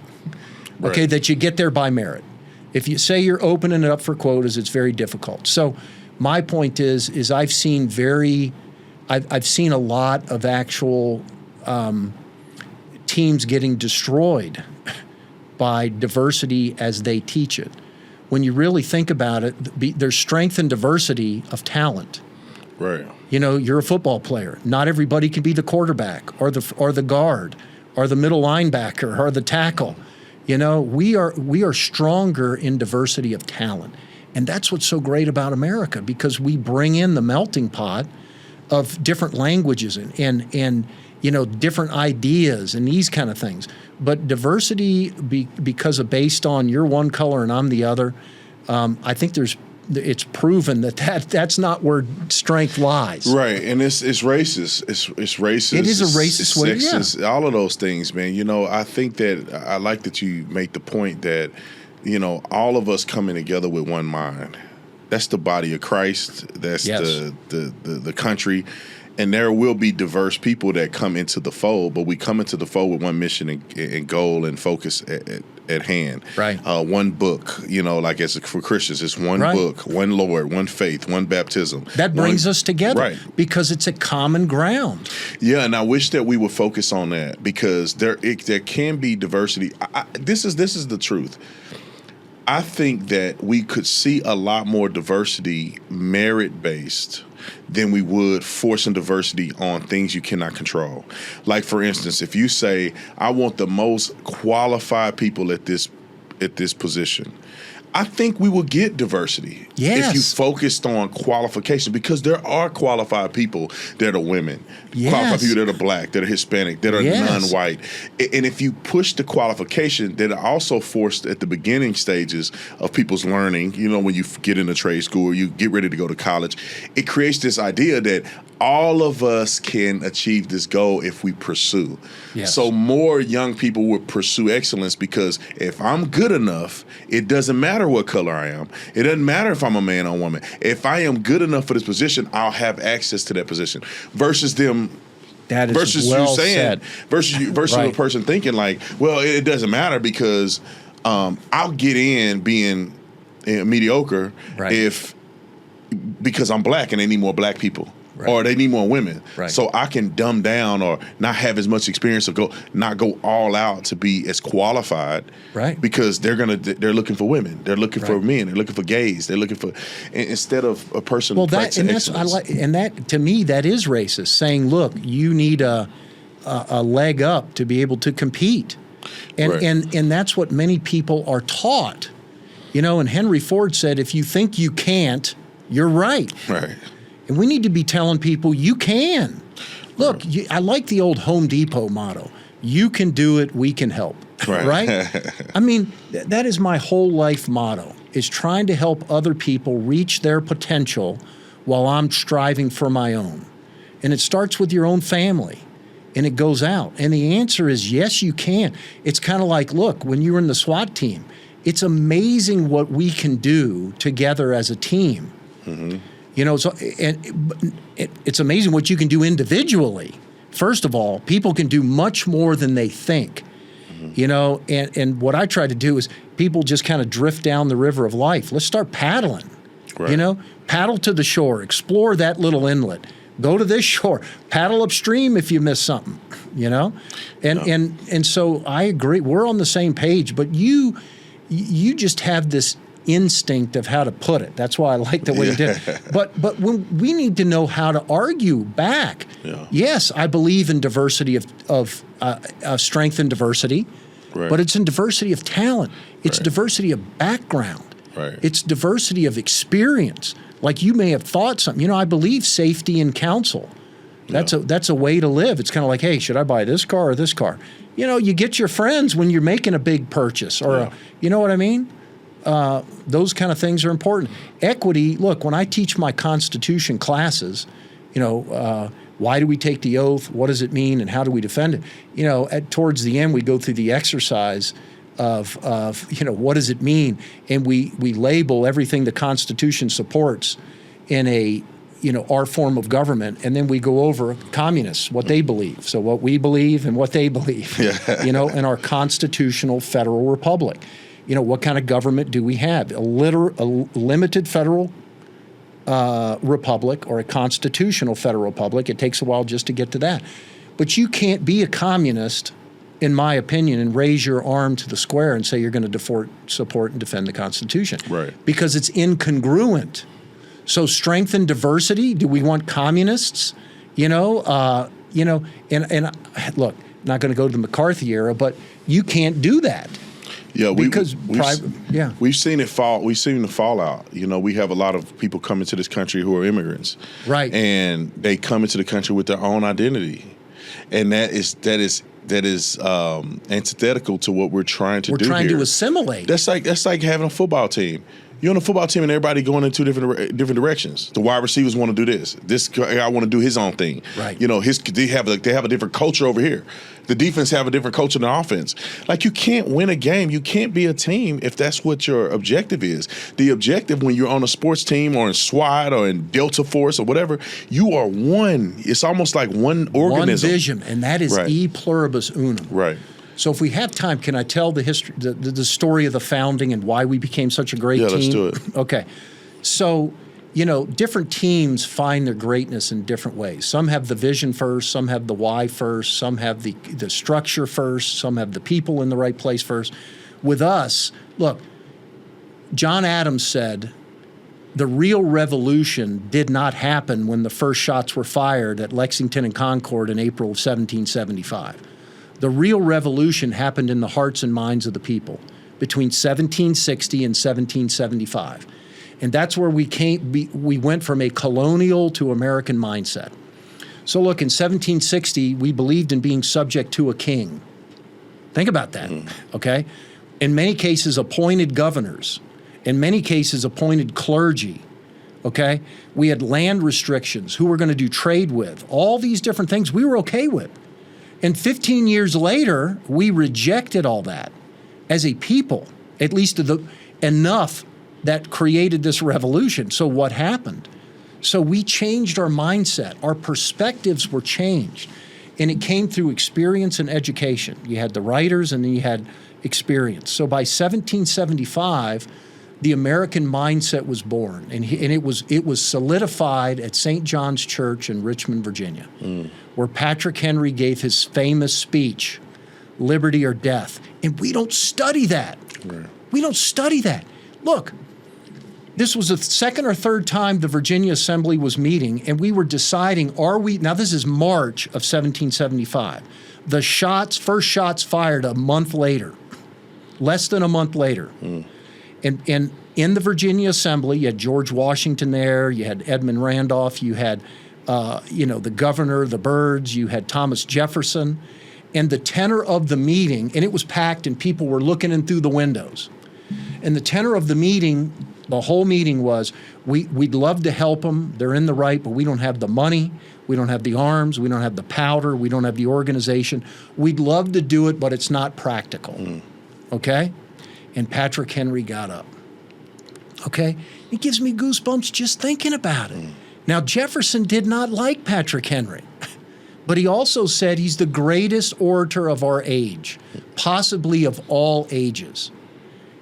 [SPEAKER 1] Okay, that you get there by merit. If you say you're opening it up for quotas, it's very difficult. So my point is I've seen a lot of actual teams getting destroyed by diversity as they teach it. When you really think about it, there's strength and diversity of talent.
[SPEAKER 2] Right.
[SPEAKER 1] You're a football player. Not everybody can be the quarterback or the guard or the middle linebacker or the tackle. We are stronger in diversity of talent. And that's what's so great about America, because we bring in the melting pot of different languages and different ideas and these kind of things. But diversity, because of based on you're one color and I'm the other, I think it's proven that's not where strength lies.
[SPEAKER 2] Right, and it's racist. It's racist.
[SPEAKER 1] It is a racist way.
[SPEAKER 2] It's sexist, all of those things, man. I think that I like that you make the point that, all of us coming together with one mind. That's the body of Christ. That's the country. And there will be diverse people that come into the fold, but we come into the fold with one mission and goal and focus at hand.
[SPEAKER 1] Right.
[SPEAKER 2] One book, for Christians, it's one book, one Lord, one faith, one baptism.
[SPEAKER 1] That brings us together,
[SPEAKER 2] right,
[SPEAKER 1] because it's a common ground.
[SPEAKER 2] Yeah, and I wish that we would focus on that, because there can be diversity. This is the truth. I think that we could see a lot more diversity merit-based than we would forcing diversity on things you cannot control. Like, for instance, if you say, I want the most qualified people at this position, I think we will get diversity if you focused on qualification, because there are qualified people that are women, qualified people that are black, that are Hispanic, that are non-white. And if you push the qualification, that are also forced at the beginning stages of people's learning, when you get into trade school or you get ready to go to college, it creates this idea that all of us can achieve this goal if we pursue.
[SPEAKER 1] Yes.
[SPEAKER 2] So more young people will pursue excellence, because if I'm good enough, it doesn't matter what color I am. It doesn't matter if I'm a man or woman. If I am good enough for this position, I'll have access to that position. Versus them.
[SPEAKER 1] That is
[SPEAKER 2] versus
[SPEAKER 1] well
[SPEAKER 2] you saying
[SPEAKER 1] said.
[SPEAKER 2] versus a person thinking like, well, it doesn't matter because I'll get in being mediocre because I'm black and they need more black people. Right. Or they need more women, so I can dumb down or not have as much experience or not go all out to be as qualified, because they're looking for women, they're looking for men, they're looking for gays, they're looking for, instead of a person.
[SPEAKER 1] Well, that to me that is racist. Saying, look, you need a leg up to be able to compete, and that's what many people are taught, And Henry Ford said, if you think you can't, you're right.
[SPEAKER 2] Right.
[SPEAKER 1] And we need to be telling people you can. Look, I like the old Home Depot motto. You can do it. We can help. Right? I mean, that is my whole life motto, is trying to help other people reach their potential while I'm striving for my own. And it starts with your own family, and it goes out. And the answer is yes, you can. It's kind of like, look, when you were in the SWAT team, it's amazing what we can do together as a team. Mm-hmm. You know, so it's amazing what you can do individually. First of all, people can do much more than they think. You know, and what I try to do is people just kind of drift down the river of life. Let's start paddling. Right. You know, paddle to the shore, explore that little inlet, go to this shore, paddle upstream if you miss something, you know? And so I agree, we're on the same page, but you just have this instinct of how to put it. That's why I like the way you did it. But when we need to know how to argue back. Yeah. Yes, I believe in diversity of strength and diversity, right. But it's in diversity of talent. It's right. Diversity of background. Right. It's diversity of experience. Like you may have thought something. You know, I believe safety in counsel. That's a way to live. It's kind of like, hey, should I buy this car or this car? You know, you get your friends when you're making a big purchase, or you know what I mean? Those kind of things are important. Equity, look, when I teach my Constitution classes, you know, why do we take the oath? What does it mean? And how do we defend it? You know, towards the end, we go through the exercise of you know, what does it mean? And we label everything the Constitution supports in a, you know, our form of government. And then we go over communists, what they believe. So what we believe and what they believe, you know, in our constitutional federal republic. You know, what kind of government do we have? A limited federal republic or a constitutional federal republic. It takes a while just to get to that. But you can't be a communist, in my opinion, and raise your arm to the square and say you're going to support and defend the Constitution. Right. Because it's incongruent. So strength and diversity, do we want communists? You know, and look, not going to go to the McCarthy era, but you can't do that.
[SPEAKER 2] Yeah, we've seen it fall. We've seen the fallout. You know, we have a lot of people come into this country who are immigrants, right? And they come into the country with their own identity, and that is antithetical to what we're trying to do. We're trying to
[SPEAKER 1] assimilate.
[SPEAKER 2] That's like having a football team. You're on a football team and everybody going in two different directions. The wide receivers want to do this. This guy want to do his own thing. Right. You know, they have a different culture over here. The defense have a different culture than the offense. Like, you can't win a game. You can't be a team if that's what your objective is. The objective when you're on a sports team or in SWAT or in Delta Force or whatever, you are one. It's almost like one organism.
[SPEAKER 1] One vision, and that is e pluribus unum.
[SPEAKER 2] Right.
[SPEAKER 1] So if we have time, can I tell the history, the story of the founding and why we became such a great team? Yeah, let's do it. Okay. So, you know, different teams find their greatness in different ways. Some have the vision first, some have the why first, some have the structure first, some have the people in the right place first. With us, look, John Adams said, the real revolution did not happen when the first shots were fired at Lexington and Concord in April of 1775. The real revolution happened in the hearts and minds of the people between 1760 and 1775. And that's where we went from a colonial to American mindset. So look, in 1760, we believed in being subject to a king. Think about that, okay? In many cases, appointed governors. In many cases, appointed clergy, okay? We had land restrictions, who we're going to do trade with. All these different things we were okay with. And 15 years later, we rejected all that as a people, at least enough that created this revolution. So what happened? So we changed our mindset. Our perspectives were changed. And it came through experience and education. You had the writers and then you had experience. So by 1775, the American mindset was born, and it was solidified at St. John's Church in Richmond, Virginia, where Patrick Henry gave his famous speech, "Liberty or Death." And we don't study that. Right. We don't study that. Look, this was the second or third time the Virginia Assembly was meeting, and we were deciding, now this is March of 1775. The first shots fired a month later, less than a month later. And in the Virginia Assembly, you had George Washington there, you had Edmund Randolph, you had, the governor, the Byrds, you had Thomas Jefferson, And the tenor of the meeting, and it was packed and people were looking in through the windows. And the tenor of the meeting, the whole meeting was, we'd love to help them. They're in the right, but we don't have the money. We don't have the arms. We don't have the powder. We don't have the organization. We'd love to do it, but it's not practical. Okay? And Patrick Henry got up. Okay? It gives me goosebumps just thinking about it. Now, Jefferson did not like Patrick Henry, but he also said he's the greatest orator of our age, possibly of all ages.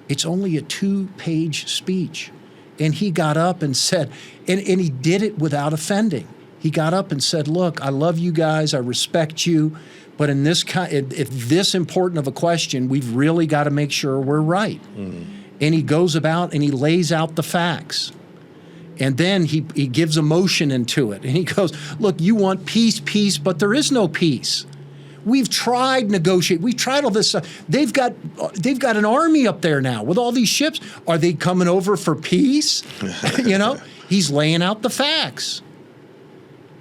[SPEAKER 1] It's only a 2-page speech. And he got up and said, and he did it without offending. He got up and said, look, I love you guys, I respect you, but in this if this important of a question, we've really got to make sure we're right. And he goes about and he lays out the facts. And then he gives emotion into it. And he goes, look, you want peace, but there is no peace. We've tried negotiate. We've tried all this. They've got an army up there now with all these ships. Are they coming over for peace? You know, he's laying out the facts.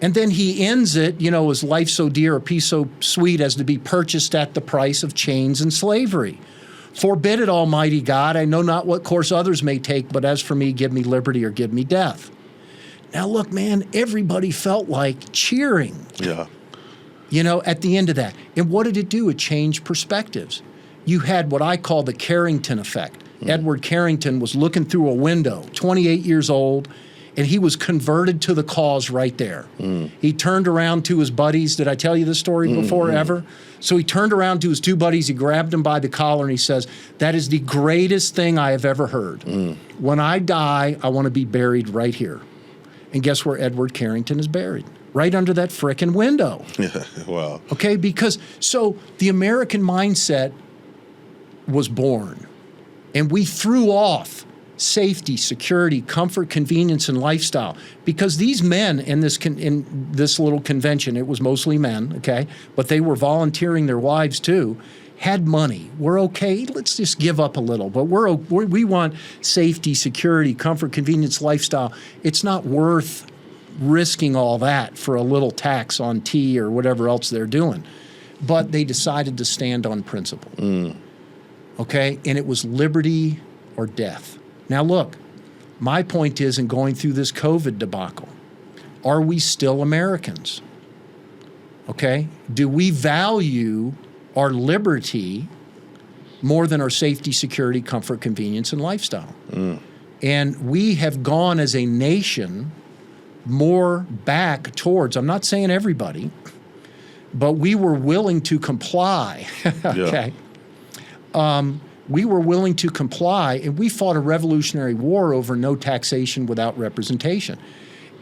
[SPEAKER 1] And then he ends it, you know, is life so dear, or peace so sweet as to be purchased at the price of chains and slavery? Forbid it, Almighty God. I know not what course others may take, but as for me, give me liberty or give me death. Now, look, man, everybody felt like cheering.
[SPEAKER 2] Yeah.
[SPEAKER 1] You know, at the end of that. And what did it do? It changed perspectives. You had what I call the Carrington effect. Edward Carrington was looking through a window, 28 years old, and he was converted to the cause right there. He turned around to his buddies. Did I tell you this story before ever? So he turned around to his 2 buddies. He grabbed them by the collar and he says, that is the greatest thing I have ever heard. When I die, I want to be buried right here. And guess where Edward Carrington is buried? Right under that frickin' window.
[SPEAKER 2] Wow.
[SPEAKER 1] Okay, because so the American mindset was born, and we threw off safety, security, comfort, convenience, and lifestyle. Because these men in this little convention, it was mostly men, okay, but they were volunteering their wives too, had money. We're okay, let's just give up a little, but we want safety, security, comfort, convenience, lifestyle. It's not worth risking all that for a little tax on tea or whatever else they're doing. But they decided to stand on principle. Okay? And it was liberty or death. Now look, my point is in going through this COVID debacle, are we still Americans? Okay? Do we value our liberty more than our safety, security, comfort, convenience, and lifestyle? And we have gone as a nation more back towards, I'm not saying everybody, but we were willing to comply. Okay. We were willing to comply, and we fought a revolutionary war over no taxation without representation.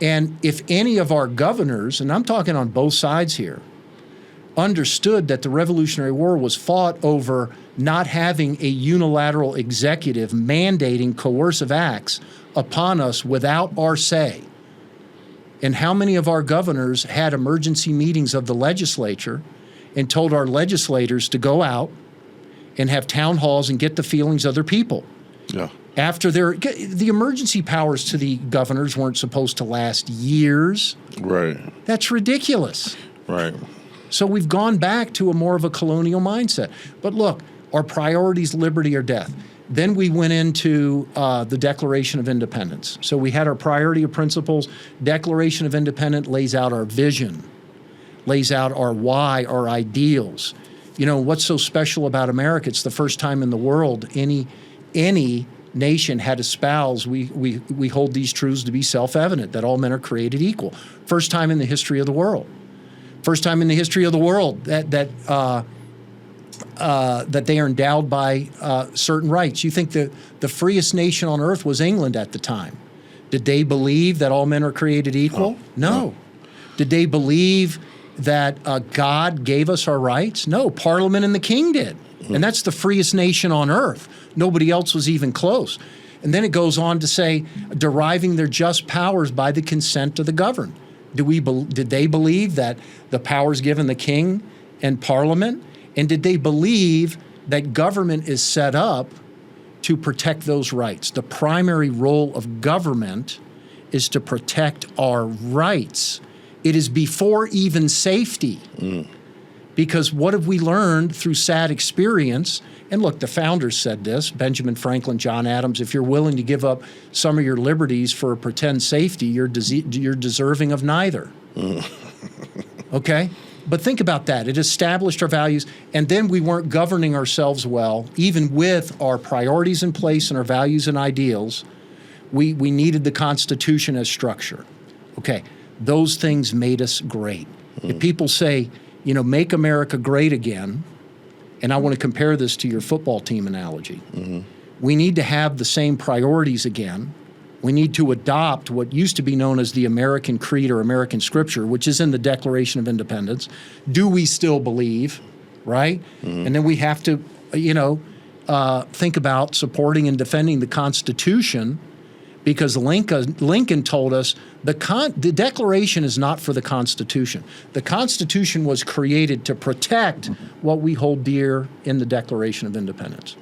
[SPEAKER 1] And if any of our governors, and I'm talking on both sides here, understood that the Revolutionary War was fought over not having a unilateral executive mandating coercive acts upon us without our say. And how many of our governors had emergency meetings of the legislature and told our legislators to go out and have town halls and get the feelings of their people?
[SPEAKER 2] Yeah.
[SPEAKER 1] After the emergency powers to the governors weren't supposed to last years.
[SPEAKER 2] Right.
[SPEAKER 1] That's ridiculous.
[SPEAKER 2] Right.
[SPEAKER 1] So we've gone back to a more of a colonial mindset. But look, our priorities, liberty or death. Then we went into the Declaration of Independence. So we had our priority of principles. Declaration of Independence lays out our vision, lays out our why, our ideals. You know, what's so special about America? It's the first time in the world any nation had espoused, we hold these truths to be self-evident, that all men are created equal. First time in the history of the world. First time in the history of the world that they are endowed by certain rights. You think the freest nation on earth was England at the time. Did they believe that all men are created equal? No. Did they believe that God gave us our rights? No, Parliament and the King did. And that's the freest nation on earth. Nobody else was even close. And then it goes on to say, deriving their just powers by the consent of the governed. Did they believe that the powers given the King and Parliament? And did they believe that government is set up to protect those rights? The primary role of government is to protect our rights. It is before even safety. Because what have we learned through sad experience? And look, the founders said this, Benjamin Franklin, John Adams, if you're willing to give up some of your liberties for a pretend safety, you're deserving of neither. Okay? But think about that. It established our values, and then we weren't governing ourselves well, even with our priorities in place and our values and ideals. We needed the Constitution as structure. Okay, those things made us great. If people say, make America great again, and I want to compare this to your football team analogy, we need to have the same priorities again. We need to adopt what used to be known as the American Creed or American Scripture, which is in the Declaration of Independence. Do we still believe, right? And then we have to, think about supporting and defending the Constitution, because Lincoln told us the Declaration is not for the Constitution. The Constitution was created to protect what we hold dear in the Declaration of Independence.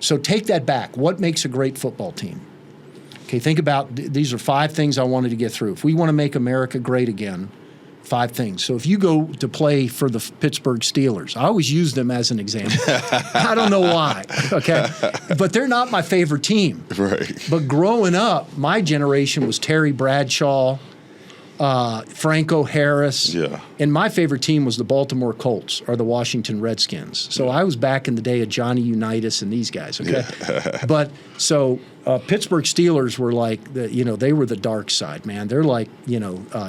[SPEAKER 1] So take that back. What makes a great football team? Okay, think about, these are 5 things I wanted to get through. If we want to make America great again, 5 things. So if you go to play for the Pittsburgh Steelers, I always use them as an example. I don't know why, okay? But they're not my favorite team.
[SPEAKER 2] Right.
[SPEAKER 1] But growing up, my generation was Terry Bradshaw, Franco Harris.
[SPEAKER 2] Yeah.
[SPEAKER 1] And my favorite team was the Baltimore Colts or the Washington Redskins. So I was back in the day of Johnny Unitas and these guys, okay? Yeah. But so Pittsburgh Steelers were like, they were the dark side, man. They're like,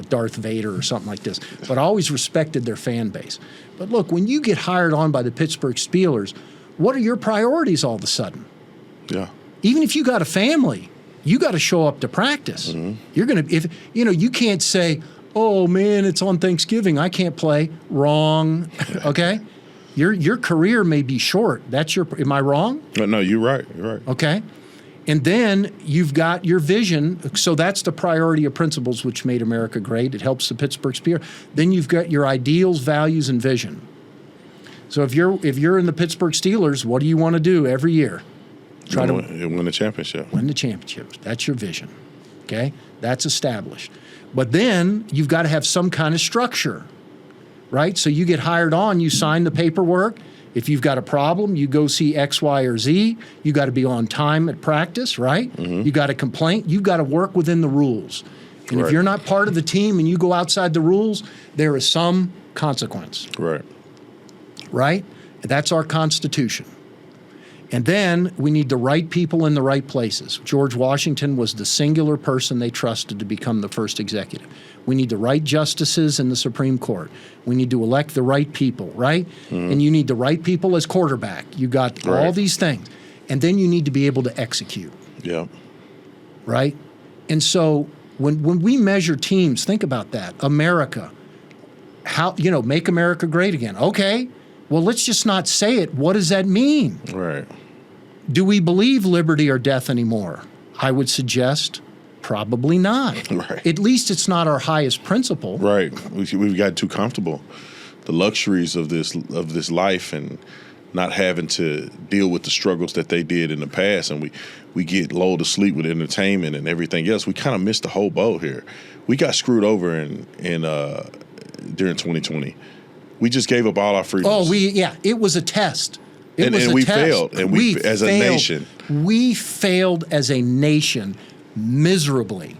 [SPEAKER 1] Darth Vader or something like this. But I always respected their fan base. But look, when you get hired on by the Pittsburgh Steelers, what are your priorities all of a sudden?
[SPEAKER 2] Yeah.
[SPEAKER 1] Even if you got a family, you got to show up to practice. You're going to, you can't say, oh man, it's on Thanksgiving, I can't play. Wrong, okay? Your career may be short. Am I wrong?
[SPEAKER 2] No, you're right. You're right.
[SPEAKER 1] Okay. And then you've got your vision. So that's the priority of principles which made America great. It helps the Pittsburgh Steelers. Then you've got your ideals, values, and vision. So if you're in the Pittsburgh Steelers, what do you want to do every year?
[SPEAKER 2] Try to win the championship.
[SPEAKER 1] Win the championship. That's your vision. Okay? That's established. But then you've got to have some kind of structure, right? So you get hired on, you sign the paperwork. If you've got a problem, you go see X, Y, or Z. You got to be on time at practice, right? You got a complaint. You've got to work within the rules. And if you're not part of the team and you go outside the rules, there is some consequence.
[SPEAKER 2] Right.
[SPEAKER 1] Right? That's our Constitution. And then we need the right people in the right places. George Washington was the singular person they trusted to become the first executive. We need the right justices in the Supreme Court. We need to elect the right people, right? And you need the right people as quarterback. You got all these things. And then you need to be able to execute.
[SPEAKER 2] Yeah.
[SPEAKER 1] Right? And so when we measure teams, think about that. America, make America great again. Okay. Well, let's just not say it. What does that mean?
[SPEAKER 2] Right.
[SPEAKER 1] Do we believe liberty or death anymore? I would suggest probably not.
[SPEAKER 2] Right.
[SPEAKER 1] At least it's not our highest principle.
[SPEAKER 2] Right. We've got too comfortable. The luxuries of this life and not having to deal with the struggles that they did in the past, and we get lulled to sleep with entertainment and everything else. We kind of missed the whole boat here. We got screwed over in during 2020. We just gave up all our freedoms.
[SPEAKER 1] It was a test.
[SPEAKER 2] We failed. And we as a nation.
[SPEAKER 1] We failed as a nation miserably.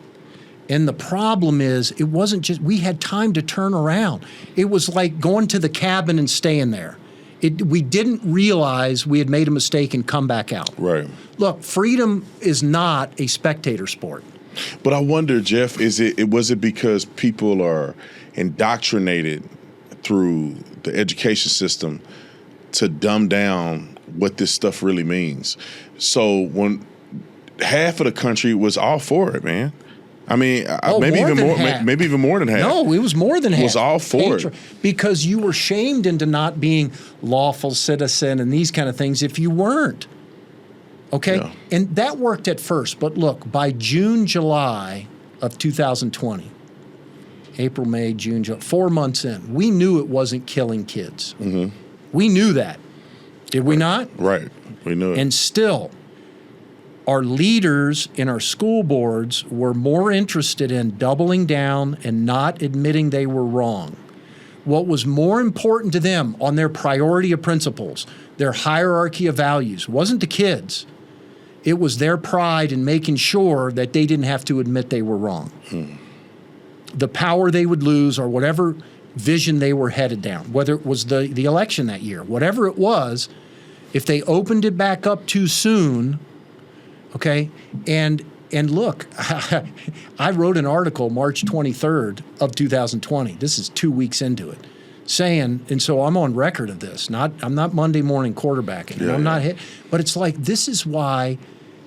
[SPEAKER 1] And the problem is, it wasn't just, we had time to turn around. It was like going to the cabin and staying there. We didn't realize we had made a mistake and come back out.
[SPEAKER 2] Right.
[SPEAKER 1] Look, freedom is not a spectator sport.
[SPEAKER 2] But I wonder, Jeff, was it because people are indoctrinated through the education system to dumb down what this stuff really means? So when half of the country was all for it, man. I mean, maybe even more than half.
[SPEAKER 1] No, it was more than half.
[SPEAKER 2] Was all for it.
[SPEAKER 1] Because you were shamed into not being lawful citizen and these kind of things if you weren't. Okay? Yeah. And that worked at first. But look, by June, July of 2020, April, May, June, July, 4 months in, we knew it wasn't killing kids. We knew that. Did we not?
[SPEAKER 2] Right. We knew it.
[SPEAKER 1] And still, our leaders in our school boards were more interested in doubling down and not admitting they were wrong. what was more important to them on their priority of principles, their hierarchy of values, wasn't the kids. It was their pride in making sure that they didn't have to admit they were wrong. The power they would lose or whatever vision they were headed down, whether it was the election that year, whatever it was, if they opened it back up too soon, okay, and look, I wrote an article March 23rd of 2020. This is 2 weeks into it, saying, and so I'm on record of this. I'm not Monday morning quarterbacking.
[SPEAKER 2] Yeah,
[SPEAKER 1] I'm not hit, but it's like this is why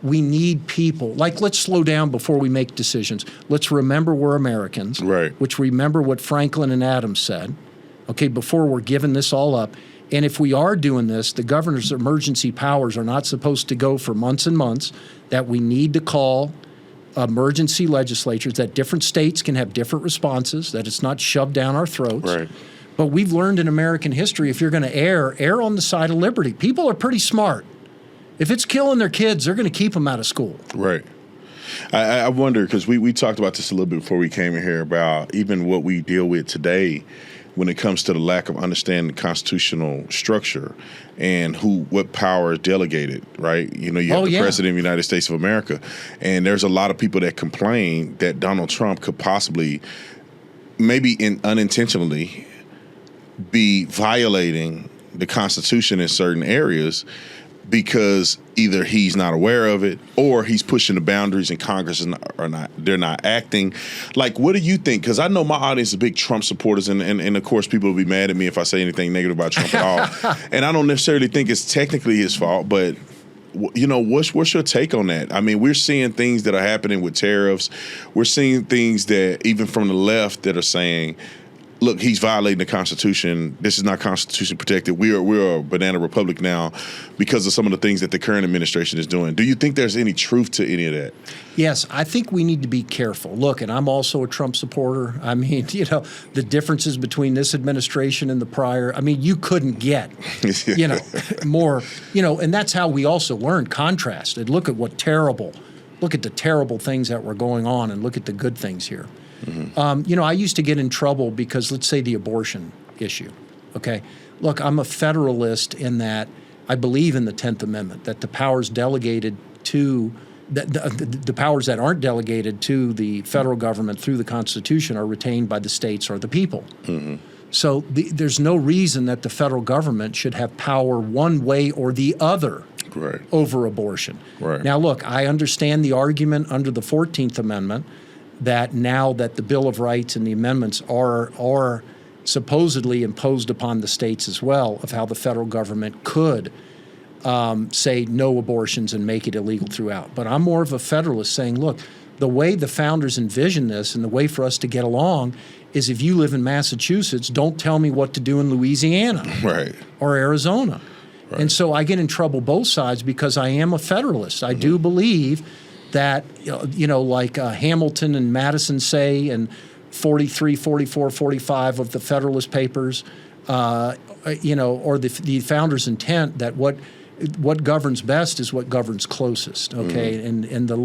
[SPEAKER 1] we need people. Like, let's slow down before we make decisions. Let's remember we're Americans.
[SPEAKER 2] Right.
[SPEAKER 1] Which remember what Franklin and Adams said. Okay, before we're giving this all up. And if we are doing this, the governor's emergency powers are not supposed to go for months and months, that we need to call emergency legislatures, that different states can have different responses, that it's not shoved down our throats.
[SPEAKER 2] Right.
[SPEAKER 1] But we've learned in American history, if you're going to err on the side of liberty. People are pretty smart. If it's killing their kids, they're going to keep them out of school.
[SPEAKER 2] Right. I wonder, because we talked about this a little bit before we came in here, about even what we deal with today when it comes to the lack of understanding constitutional structure and what power is delegated, right? You know, you have the President of the United States of America, and there's a lot of people that complain that Donald Trump could possibly, maybe unintentionally, be violating the Constitution in certain areas because either he's not aware of it or he's pushing the boundaries and Congress they're not acting. Like, what do you think? Because I know my audience is big Trump supporters, and of course people will be mad at me if I say anything negative about Trump at all. And I don't necessarily think it's technically his fault, but you know, what's your take on that? I mean, we're seeing things that are happening with tariffs. We're seeing things that even from the left that are saying, look, he's violating the Constitution. This is not Constitution protected. We're a banana republic now because of some of the things that the current administration is doing. Do you think there's any truth to any of that?
[SPEAKER 1] Yes, I think we need to be careful. Look, and I'm also a Trump supporter. I mean, you know, the differences between this administration and the prior, I mean, you couldn't get, you know, more, you know, and that's how we also learned contrast. And look at the terrible things that were going on and look at the good things here. Mm-hmm. You know, I used to get in trouble because, let's say, the abortion issue, okay? Look, I'm a federalist in that I believe in the 10th Amendment, that the powers delegated to, the powers that aren't delegated to the federal government through the Constitution are retained by the states or the people. Mm-hmm. So there's no reason that the federal government should have power one way or the other over abortion. Right. Now, look, I understand the argument under the 14th Amendment that now that the Bill of Rights and the amendments are supposedly imposed upon the states as well, of how the federal government could say no abortions and make it illegal throughout. But I'm more of a federalist saying, look, the way the founders envisioned this and the way for us to get along is if you live in Massachusetts, don't tell me what to do in Louisiana or Arizona. Right. And so I get in trouble both sides because I am a federalist. I do believe that, you know, like Hamilton and Madison say in 43, 44, 45 of the Federalist Papers, you know, or the founders' intent that what governs best is what governs closest, okay? Mm-hmm. And the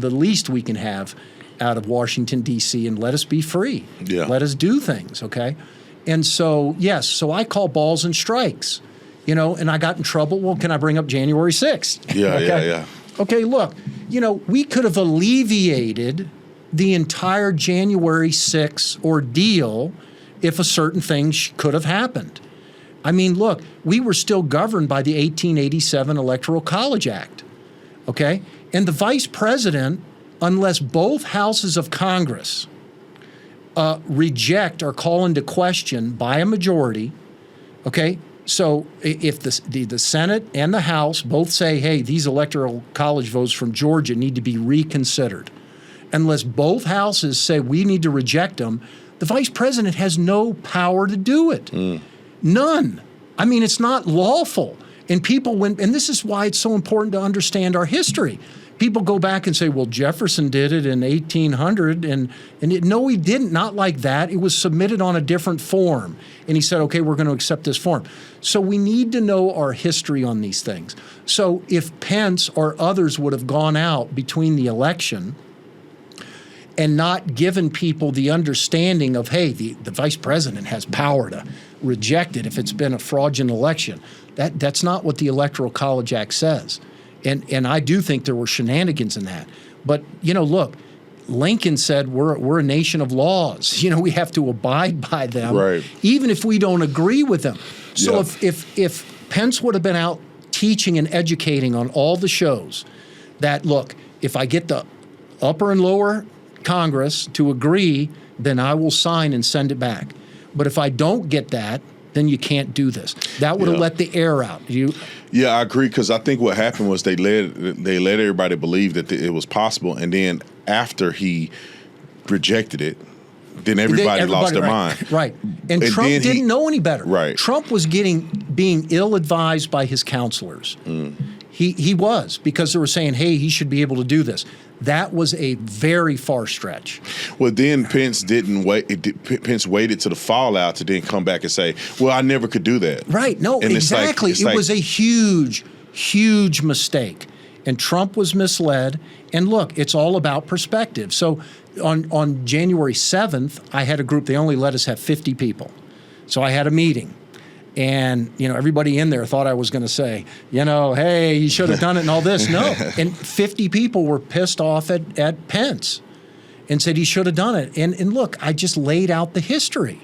[SPEAKER 1] least we can have out of Washington, D.C., and let us be free. Yeah. Let us do things, okay? And so, yes, so I call balls and strikes, you know, and I got in trouble. Well, can I bring up January 6th? Yeah. Okay, look, you know, we could have alleviated the entire January 6th ordeal if a certain thing could have happened. I mean, look, we were still governed by the 1887 Electoral College Act, okay? And the vice president, unless both houses of Congress reject or call into question by a majority, okay? So if the Senate and the House both say, hey, these electoral college votes from Georgia need to be reconsidered, unless both houses say we need to reject them, the vice president has no power to do it. None. I mean, it's not lawful. And and this is why it's so important to understand our history. People go back and say, well, Jefferson did it in 1800, no, he didn't, not like that. It was submitted on a different form. And he said, okay, we're going to accept this form. So we need to know our history on these things. So if Pence or others would have gone out between the election and not given people the understanding of, hey, the vice president has power to reject it if it's been a fraudulent election. That's not what the Electoral College Act says. And I do think there were shenanigans in that. But, look, Lincoln said we're a nation of laws. We have to abide by them,
[SPEAKER 2] right,
[SPEAKER 1] even if we don't agree with them. So
[SPEAKER 2] yeah.
[SPEAKER 1] if Pence would have been out teaching and educating on all the shows that, look, if I get the upper and lower Congress to agree, then I will sign and send it back. But if I don't get that, then you can't do this. That would have let the air out.
[SPEAKER 2] Yeah, I agree, because I think what happened was they let everybody believe that it was possible, and then after he rejected it, then everybody lost their mind.
[SPEAKER 1] Right. And Trump didn't know any better.
[SPEAKER 2] Right.
[SPEAKER 1] Trump was being ill-advised by his counselors. He was, because they were saying, hey, he should be able to do this. That was a very far stretch.
[SPEAKER 2] Well, then Pence didn't wait. Pence waited to the fallout to then come back and say, well, I never could do that.
[SPEAKER 1] Right. No,
[SPEAKER 2] and
[SPEAKER 1] exactly. It was a huge, huge mistake. And Trump was misled. And look, it's all about perspective. So on January 7th, I had a group. They only let us have 50 people. So I had a meeting. And, everybody in there thought I was going to say, hey, you should have done it and all this. No. And 50 people were pissed off at Pence and said he should have done it. And look, I just laid out the history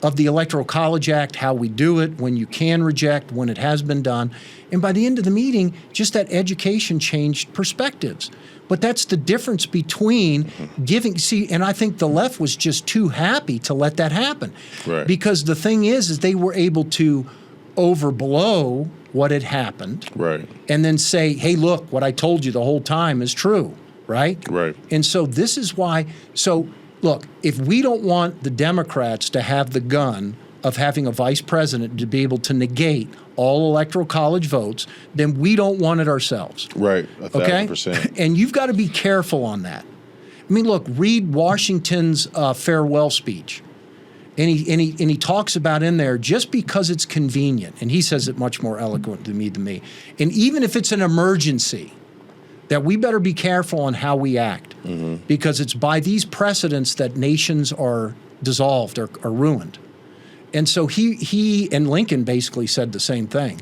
[SPEAKER 1] of the Electoral College Act, how we do it, when you can reject, when it has been done. And by the end of the meeting, just that education changed perspectives. But that's the difference between giving. See, and I think the left was just too happy to let that happen.
[SPEAKER 2] Right.
[SPEAKER 1] Because the thing is they were able to overblow what had happened.
[SPEAKER 2] Right.
[SPEAKER 1] And then say, hey, look, what I told you the whole time is true. Right?
[SPEAKER 2] Right.
[SPEAKER 1] And so this is why. So, look, if we don't want the Democrats to have the gun of having a vice president to be able to negate all electoral college votes, then we don't want it ourselves.
[SPEAKER 2] Right, 1,000%.
[SPEAKER 1] Okay? And you've got to be careful on that. I mean, look, read Washington's farewell speech. And he talks about in there, just because it's convenient, and he says it much more eloquent than me, and even if it's an emergency, that we better be careful on how we act, because it's by these precedents that nations are dissolved or ruined. And so he and Lincoln basically said the same thing.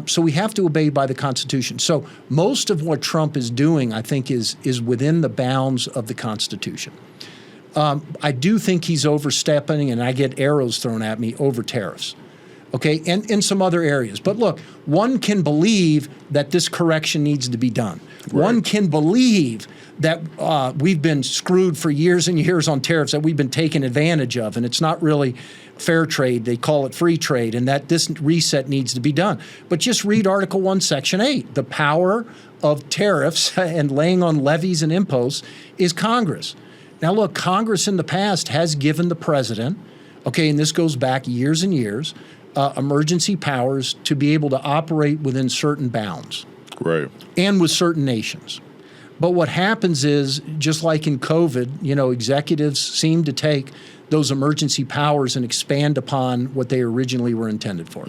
[SPEAKER 1] So we have to obey by the Constitution. So most of what Trump is doing, I think, is within the bounds of the Constitution. I do think he's overstepping, and I get arrows thrown at me over tariffs. Okay, and in some other areas. But look, one can believe that this correction needs to be done. Right. One can believe that we've been screwed for years and years on tariffs, that we've been taken advantage of, and it's not really fair trade. They call it free trade, and that this reset needs to be done. But just read Article 1, Section 8. The power of tariffs and laying on levies and imposts is Congress. Now, look, Congress in the past has given the president, okay, and this goes back years and years, emergency powers to be able to operate within certain bounds.
[SPEAKER 2] Right.
[SPEAKER 1] And with certain nations. But what happens is, just like in COVID, executives seem to take those emergency powers and expand upon what they originally were intended for.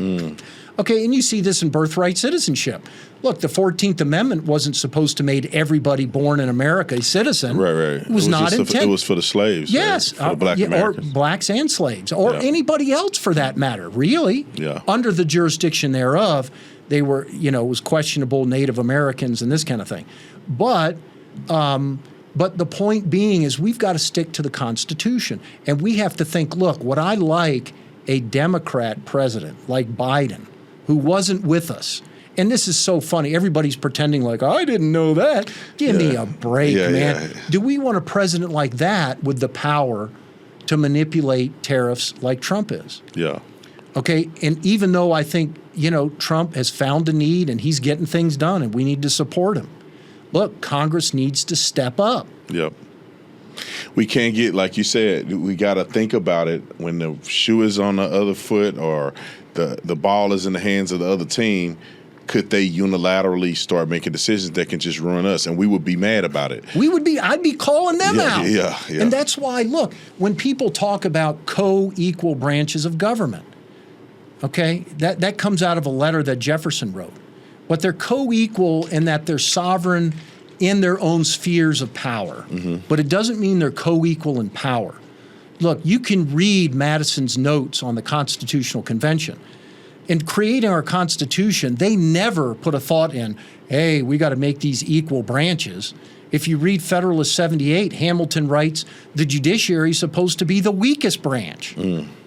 [SPEAKER 1] Okay, and you see this in birthright citizenship. Look, the 14th Amendment wasn't supposed to make everybody born in America a citizen.
[SPEAKER 2] Right.
[SPEAKER 1] It was not intended.
[SPEAKER 2] It was for the slaves.
[SPEAKER 1] Yes.
[SPEAKER 2] For the black Americans.
[SPEAKER 1] Or blacks and slaves, or anybody else for that matter, really.
[SPEAKER 2] Yeah.
[SPEAKER 1] Under the jurisdiction thereof, they were, it was questionable Native Americans and this kind of thing. But the point being is we've got to stick to the Constitution. And we have to think, look, would I like a Democrat president like Biden, who wasn't with us? And this is so funny. Everybody's pretending like, I didn't know that. Give me a break, man. Yeah. Do we want a president like that with the power to manipulate tariffs like Trump is?
[SPEAKER 2] Yeah.
[SPEAKER 1] Okay, and even though I think, Trump has found a need and he's getting things done and we need to support him, look, Congress needs to step up.
[SPEAKER 2] Yep. We can't get, like you said, we got to think about it when the shoe is on the other foot or the ball is in the hands of the other team. Could they unilaterally start making decisions that can just ruin us? And we would be mad about it. I'd be calling them out. Yeah.
[SPEAKER 1] And that's why, look, when people talk about co-equal branches of government, okay, that comes out of a letter that Jefferson wrote. But they're co-equal in that they're sovereign in their own spheres of power, but it doesn't mean they're co-equal in power. Look, you can read Madison's notes on the Constitutional Convention. In creating our Constitution, they never put a thought in, hey, we got to make these equal branches. If you read Federalist 78, Hamilton writes, the judiciary is supposed to be the weakest branch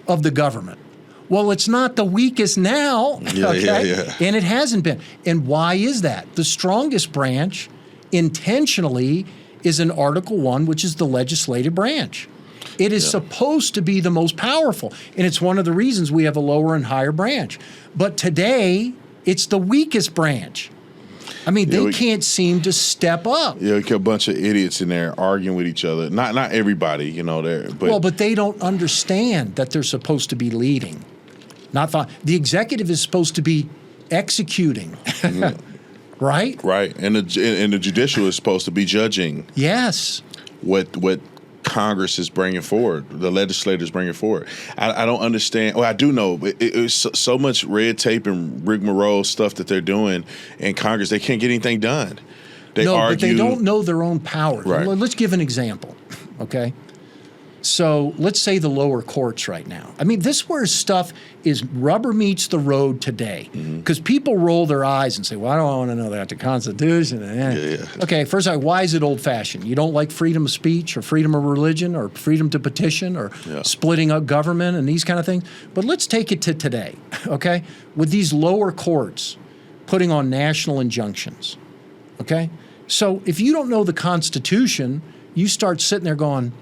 [SPEAKER 1] of the government. Well, it's not the weakest now, and it hasn't been. And why is that? The strongest branch intentionally is in Article 1, which is the legislative branch. It is supposed to be the most powerful, and it's one of the reasons we have a lower and higher branch. But today, it's the weakest branch. I mean, they can't seem to step up.
[SPEAKER 2] Yeah, we got a bunch of idiots in there arguing with each other. Not everybody, you know. But
[SPEAKER 1] they don't understand that they're supposed to be leading. The executive is supposed to be executing, right?
[SPEAKER 2] Right, and the judicial is supposed to be judging.
[SPEAKER 1] Yes.
[SPEAKER 2] What Congress is bringing forward, the legislators bringing forward. I don't understand. Well, I do know. It's so much red tape and rigmarole stuff that they're doing in Congress. They can't get anything done. They argue,
[SPEAKER 1] but they don't know their own power.
[SPEAKER 2] Right.
[SPEAKER 1] Let's give an example, okay? So let's say the lower courts right now. I mean, this is where stuff is rubber meets the road today. Because people roll their eyes and say, well, I don't want to know that the Constitution. Okay, first of all, why is it old-fashioned? You don't like freedom of speech or freedom of religion or freedom to petition or splitting up government and these kind of things? But let's take it to today, okay? With these lower courts putting on national injunctions, okay? So if you don't know the Constitution, you start sitting there going,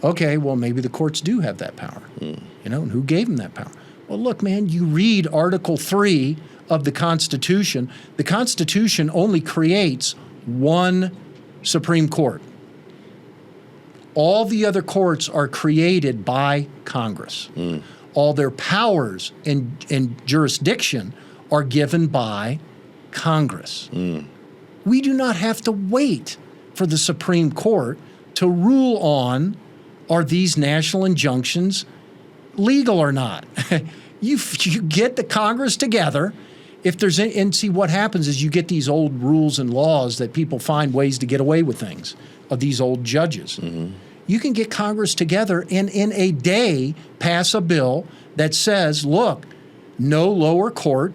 [SPEAKER 1] okay, well, maybe the courts do have that power. You know, and who gave them that power? Well, look, man, you read Article 3 of the Constitution. The Constitution only creates one Supreme Court. All the other courts are created by Congress. All their powers and jurisdiction are given by Congress. We do not have to wait for the Supreme Court to rule on, are these national injunctions legal or not? You get the Congress together. If there's and see what happens is you get these old rules and laws that people find ways to get away with things, of these old judges. You can get Congress together and in a day pass a bill that says, look, no lower court,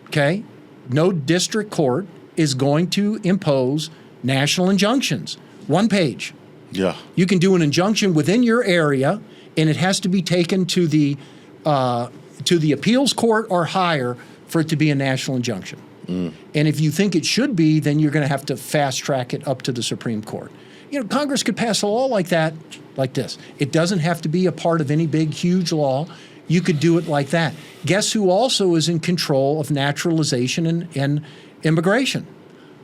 [SPEAKER 1] okay, no district court is going to impose national injunctions. One page.
[SPEAKER 2] Yeah. You
[SPEAKER 1] can do an injunction within your area, and it has to be taken to the appeals court or higher for it to be a national injunction. And if you think it should be, then you're going to have to fast track it up to the Supreme Court. You know, Congress could pass a law like that, like this. It doesn't have to be a part of any big, huge law. You could do it like that. Guess who also is in control of naturalization and immigration?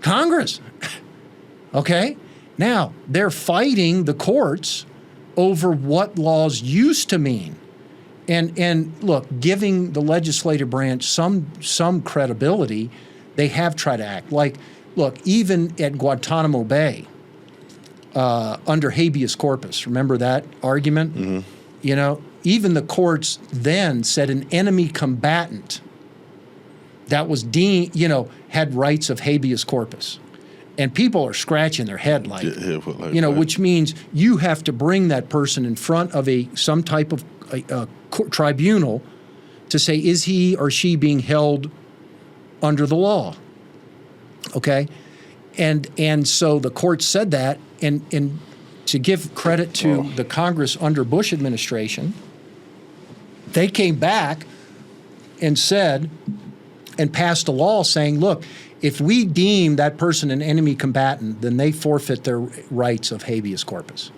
[SPEAKER 1] Congress. Okay? Now, they're fighting the courts over what laws used to mean. And look, giving the legislative branch some credibility, they have tried to act. Like, look, even at Guantanamo Bay, under habeas corpus, remember that argument? You know, even the courts then said an enemy combatant that was had rights of habeas corpus. And people are scratching their head like which means you have to bring that person in front of some type of tribunal to say, is he or she being held under the law? Okay? And so the court said that, and to give credit to the Congress under Bush administration, they came back and said, and passed a law saying, look, if we deem that person an enemy combatant, then they forfeit their rights of habeas corpus.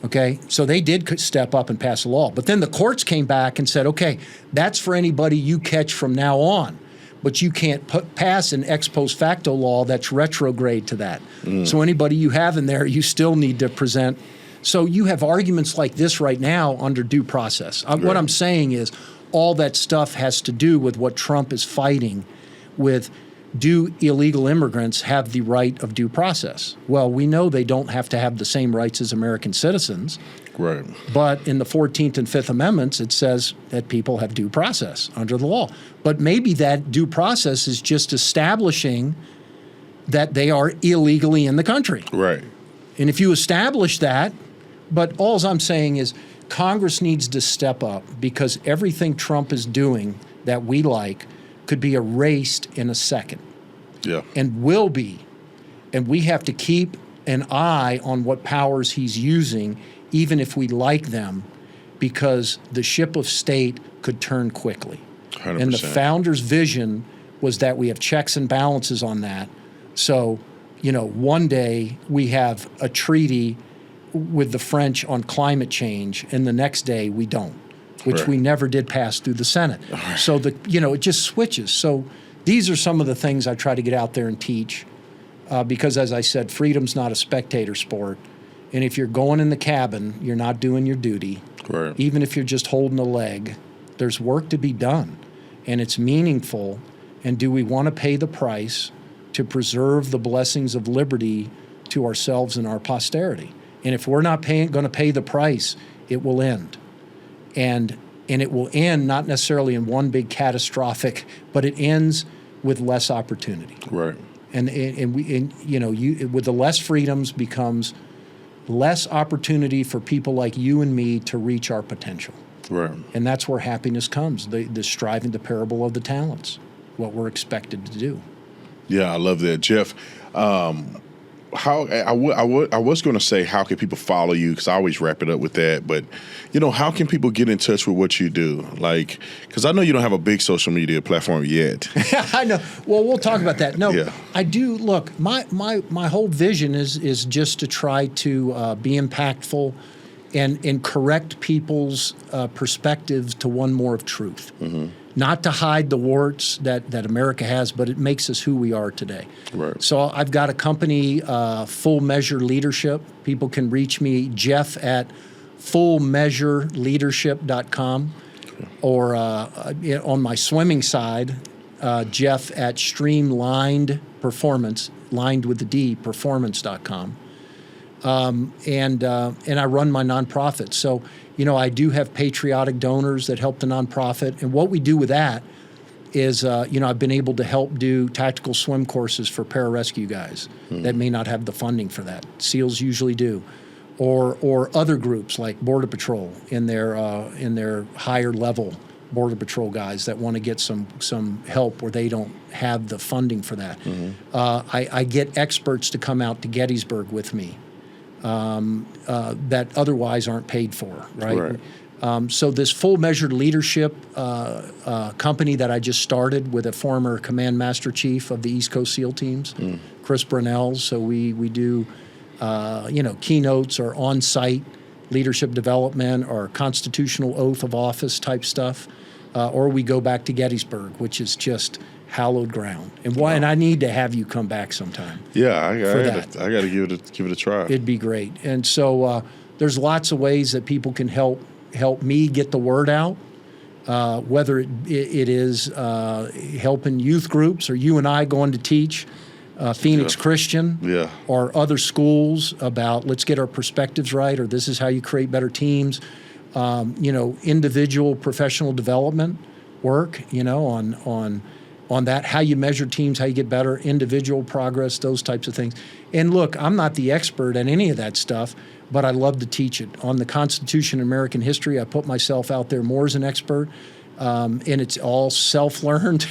[SPEAKER 1] Okay? So they did step up and pass a law. But then the courts came back and said, okay, that's for anybody you catch from now on. But you can't pass an ex post facto law that's retrograde to that. So anybody you have in there, you still need to present. So you have arguments like this right now under due process. What I'm saying is all that stuff has to do with what Trump is fighting with. Do illegal immigrants have the right of due process? Well, we know they don't have to have the same rights as American citizens.
[SPEAKER 2] Right.
[SPEAKER 1] But in the 14th and 5th Amendments, it says that people have due process under the law. But maybe that due process is just establishing that they are illegally in the country.
[SPEAKER 2] Right.
[SPEAKER 1] And if you establish that, but all I'm saying is Congress needs to step up, because everything Trump is doing that we like could be erased in a second.
[SPEAKER 2] Yeah.
[SPEAKER 1] And will be. And we have to keep an eye on what powers he's using, even if we like them, because the ship of state could turn quickly.
[SPEAKER 2] 100%.
[SPEAKER 1] And the founders' vision was that we have checks and balances on that. So, one day we have a treaty with the French on climate change, and the next day we don't, which we never did pass through the Senate. So it just switches. So these are some of the things I try to get out there and teach, because, as I said, freedom's not a spectator sport. And if you're going in the cabin, you're not doing your duty.
[SPEAKER 2] Right.
[SPEAKER 1] Even if you're just holding a leg, there's work to be done, and it's meaningful. And do we want to pay the price to preserve the blessings of liberty to ourselves and our posterity? And if we're not going to pay the price, it will end. And it will end not necessarily in one big catastrophic, but it ends with less opportunity.
[SPEAKER 2] Right.
[SPEAKER 1] And with the less freedoms becomes less opportunity for people like you and me to reach our potential.
[SPEAKER 2] Right.
[SPEAKER 1] And that's where happiness comes, the striving, the parable of the talents, what we're expected to do.
[SPEAKER 2] Yeah, I love that. Jeff, how I was going to say, how can people follow you? Because I always wrap it up with that. But, how can people get in touch with what you do? Like, because I know you don't have a big social media platform yet.
[SPEAKER 1] I know. Well, we'll talk about that. No,
[SPEAKER 2] Yeah.
[SPEAKER 1] I do. Look, my whole vision is just to try to be impactful and correct people's perspectives to one more of truth. Mm-hmm. Not to hide the warts that America has, but it makes us who we are today.
[SPEAKER 2] Right.
[SPEAKER 1] So I've got a company, Full Measure Leadership. People can reach me, Jeff at fullmeasureleadership.com, or on my swimming side, Jeff at Streamlined Performance, lined with the D, performance.com. And I run my nonprofit. So, I do have patriotic donors that help the nonprofit. And what we do with that is, I've been able to help do tactical swim courses for pararescue guys that may not have the funding for that. SEALs usually do. Or other groups like Border Patrol in their higher level Border Patrol guys that want to get some help where they don't have the funding for that. Mm-hmm. I get experts to come out to Gettysburg with me. That otherwise aren't paid for, right? So this Full Measured Leadership company that I just started with a former Command Master Chief of the East Coast SEAL teams, Chris Brunell. So we do, keynotes or on-site leadership development or constitutional oath of office type stuff, or we go back to Gettysburg, which is just hallowed ground. And and I need to have you come back sometime.
[SPEAKER 2] Yeah, I got to give it a try.
[SPEAKER 1] It'd be great. And so there's lots of ways that people can help me get the word out, whether it is helping youth groups or you and I going to teach Phoenix Christian or other schools about let's get our perspectives right, or this is how you create better teams. Individual professional development work, on that, how you measure teams, how you get better, individual progress, those types of things. And look, I'm not the expert at any of that stuff, but I love to teach it. On the Constitution and American history, I put myself out there more as an expert, and it's all self-learned.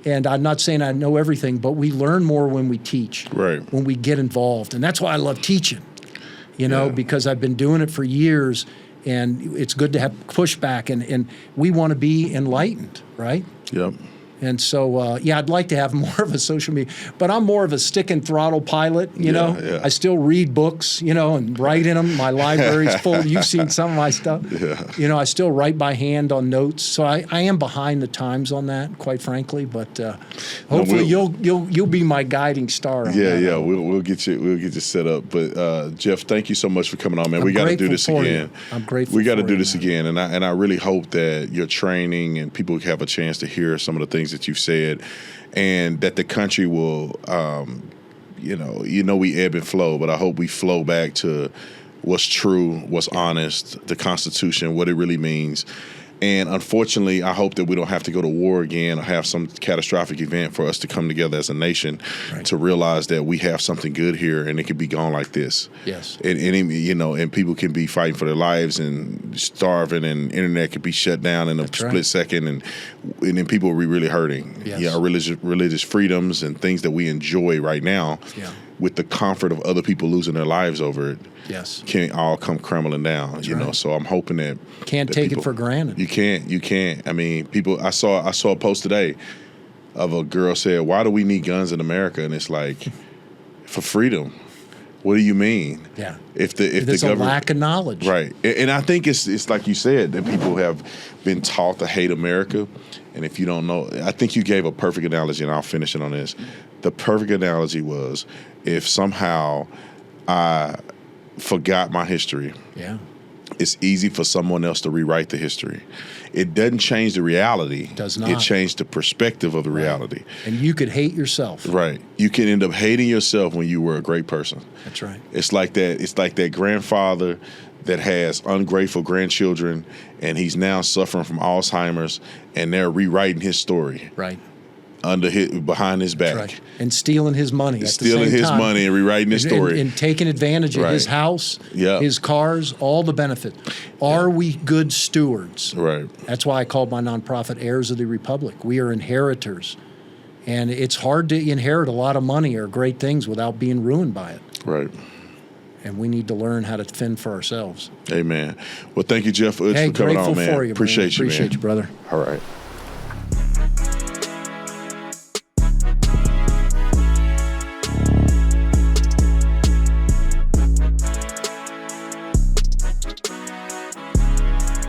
[SPEAKER 1] And I'm not saying I know everything, but we learn more when we teach, when we get involved. And that's why I love teaching, because I've been doing it for years, and it's good to have pushback, and we want to be enlightened, right?
[SPEAKER 2] Yep.
[SPEAKER 1] And so, I'd like to have more of a social media, but I'm more of a stick and throttle pilot,
[SPEAKER 2] Yeah.
[SPEAKER 1] I still read books, and write in them. My library's full. You've seen some of my stuff.
[SPEAKER 2] Yeah.
[SPEAKER 1] I still write by hand on notes. So I am behind the times on that, quite frankly, but hopefully you'll be my guiding star.
[SPEAKER 2] Yeah. We'll get you set up. But Jeff, thank you so much for coming on, man. We got to do this again.
[SPEAKER 1] I'm grateful.
[SPEAKER 2] We got to do this again, and I really hope that your training and people have a chance to hear some of the things that you've said, and that the country will, we ebb and flow, but I hope we flow back to what's true, what's honest, the Constitution, what it really means. And unfortunately, I hope that we don't have to go to war again or have some catastrophic event for us to come together as a nation to realize that we have something good here and it could be gone like this.
[SPEAKER 1] Yes.
[SPEAKER 2] And and people can be fighting for their lives and starving, and internet could be shut down in a split second, and then people will be really hurting.
[SPEAKER 1] Yes.
[SPEAKER 2] Yeah, our religious freedoms and things that we enjoy right now.
[SPEAKER 1] Yeah.
[SPEAKER 2] With the comfort of other people losing their lives over it, can't all come crumbling down. You know, so I'm hoping that
[SPEAKER 1] can't take it for granted.
[SPEAKER 2] You can't. I mean, people. I saw a post today of a girl said, "Why do we need guns in America?" And it's like, for freedom. What do you mean?
[SPEAKER 1] Yeah.
[SPEAKER 2] If the
[SPEAKER 1] There's
[SPEAKER 2] government,
[SPEAKER 1] a lack of knowledge,
[SPEAKER 2] right? And I think it's like you said, that people have been taught to hate America. And if you don't know, I think you gave a perfect analogy, and I'll finish it on this. The perfect analogy was if somehow I forgot my history.
[SPEAKER 1] Yeah.
[SPEAKER 2] It's easy for someone else to rewrite the history. It doesn't change the reality.
[SPEAKER 1] It does not.
[SPEAKER 2] It changed the perspective of the reality.
[SPEAKER 1] And you could hate yourself.
[SPEAKER 2] Right. You can end up hating yourself when you were a great person.
[SPEAKER 1] That's right.
[SPEAKER 2] It's like that grandfather that has ungrateful grandchildren, and he's now suffering from Alzheimer's, and they're rewriting his story.
[SPEAKER 1] Right.
[SPEAKER 2] Behind his back.
[SPEAKER 1] That's right. And stealing his money.
[SPEAKER 2] Stealing his money and rewriting his story.
[SPEAKER 1] And taking advantage of his house, his cars, all the benefit. Are we good stewards?
[SPEAKER 2] Right.
[SPEAKER 1] That's why I called my nonprofit Heirs of the Republic. We are inheritors. And it's hard to inherit a lot of money or great things without being ruined by it.
[SPEAKER 2] Right.
[SPEAKER 1] And we need to learn how to fend for ourselves.
[SPEAKER 2] Amen. Well, thank you, Jeff Utsch, for coming on, man.
[SPEAKER 1] For you,
[SPEAKER 2] Appreciate you, man.
[SPEAKER 1] Appreciate you, brother.
[SPEAKER 2] All right.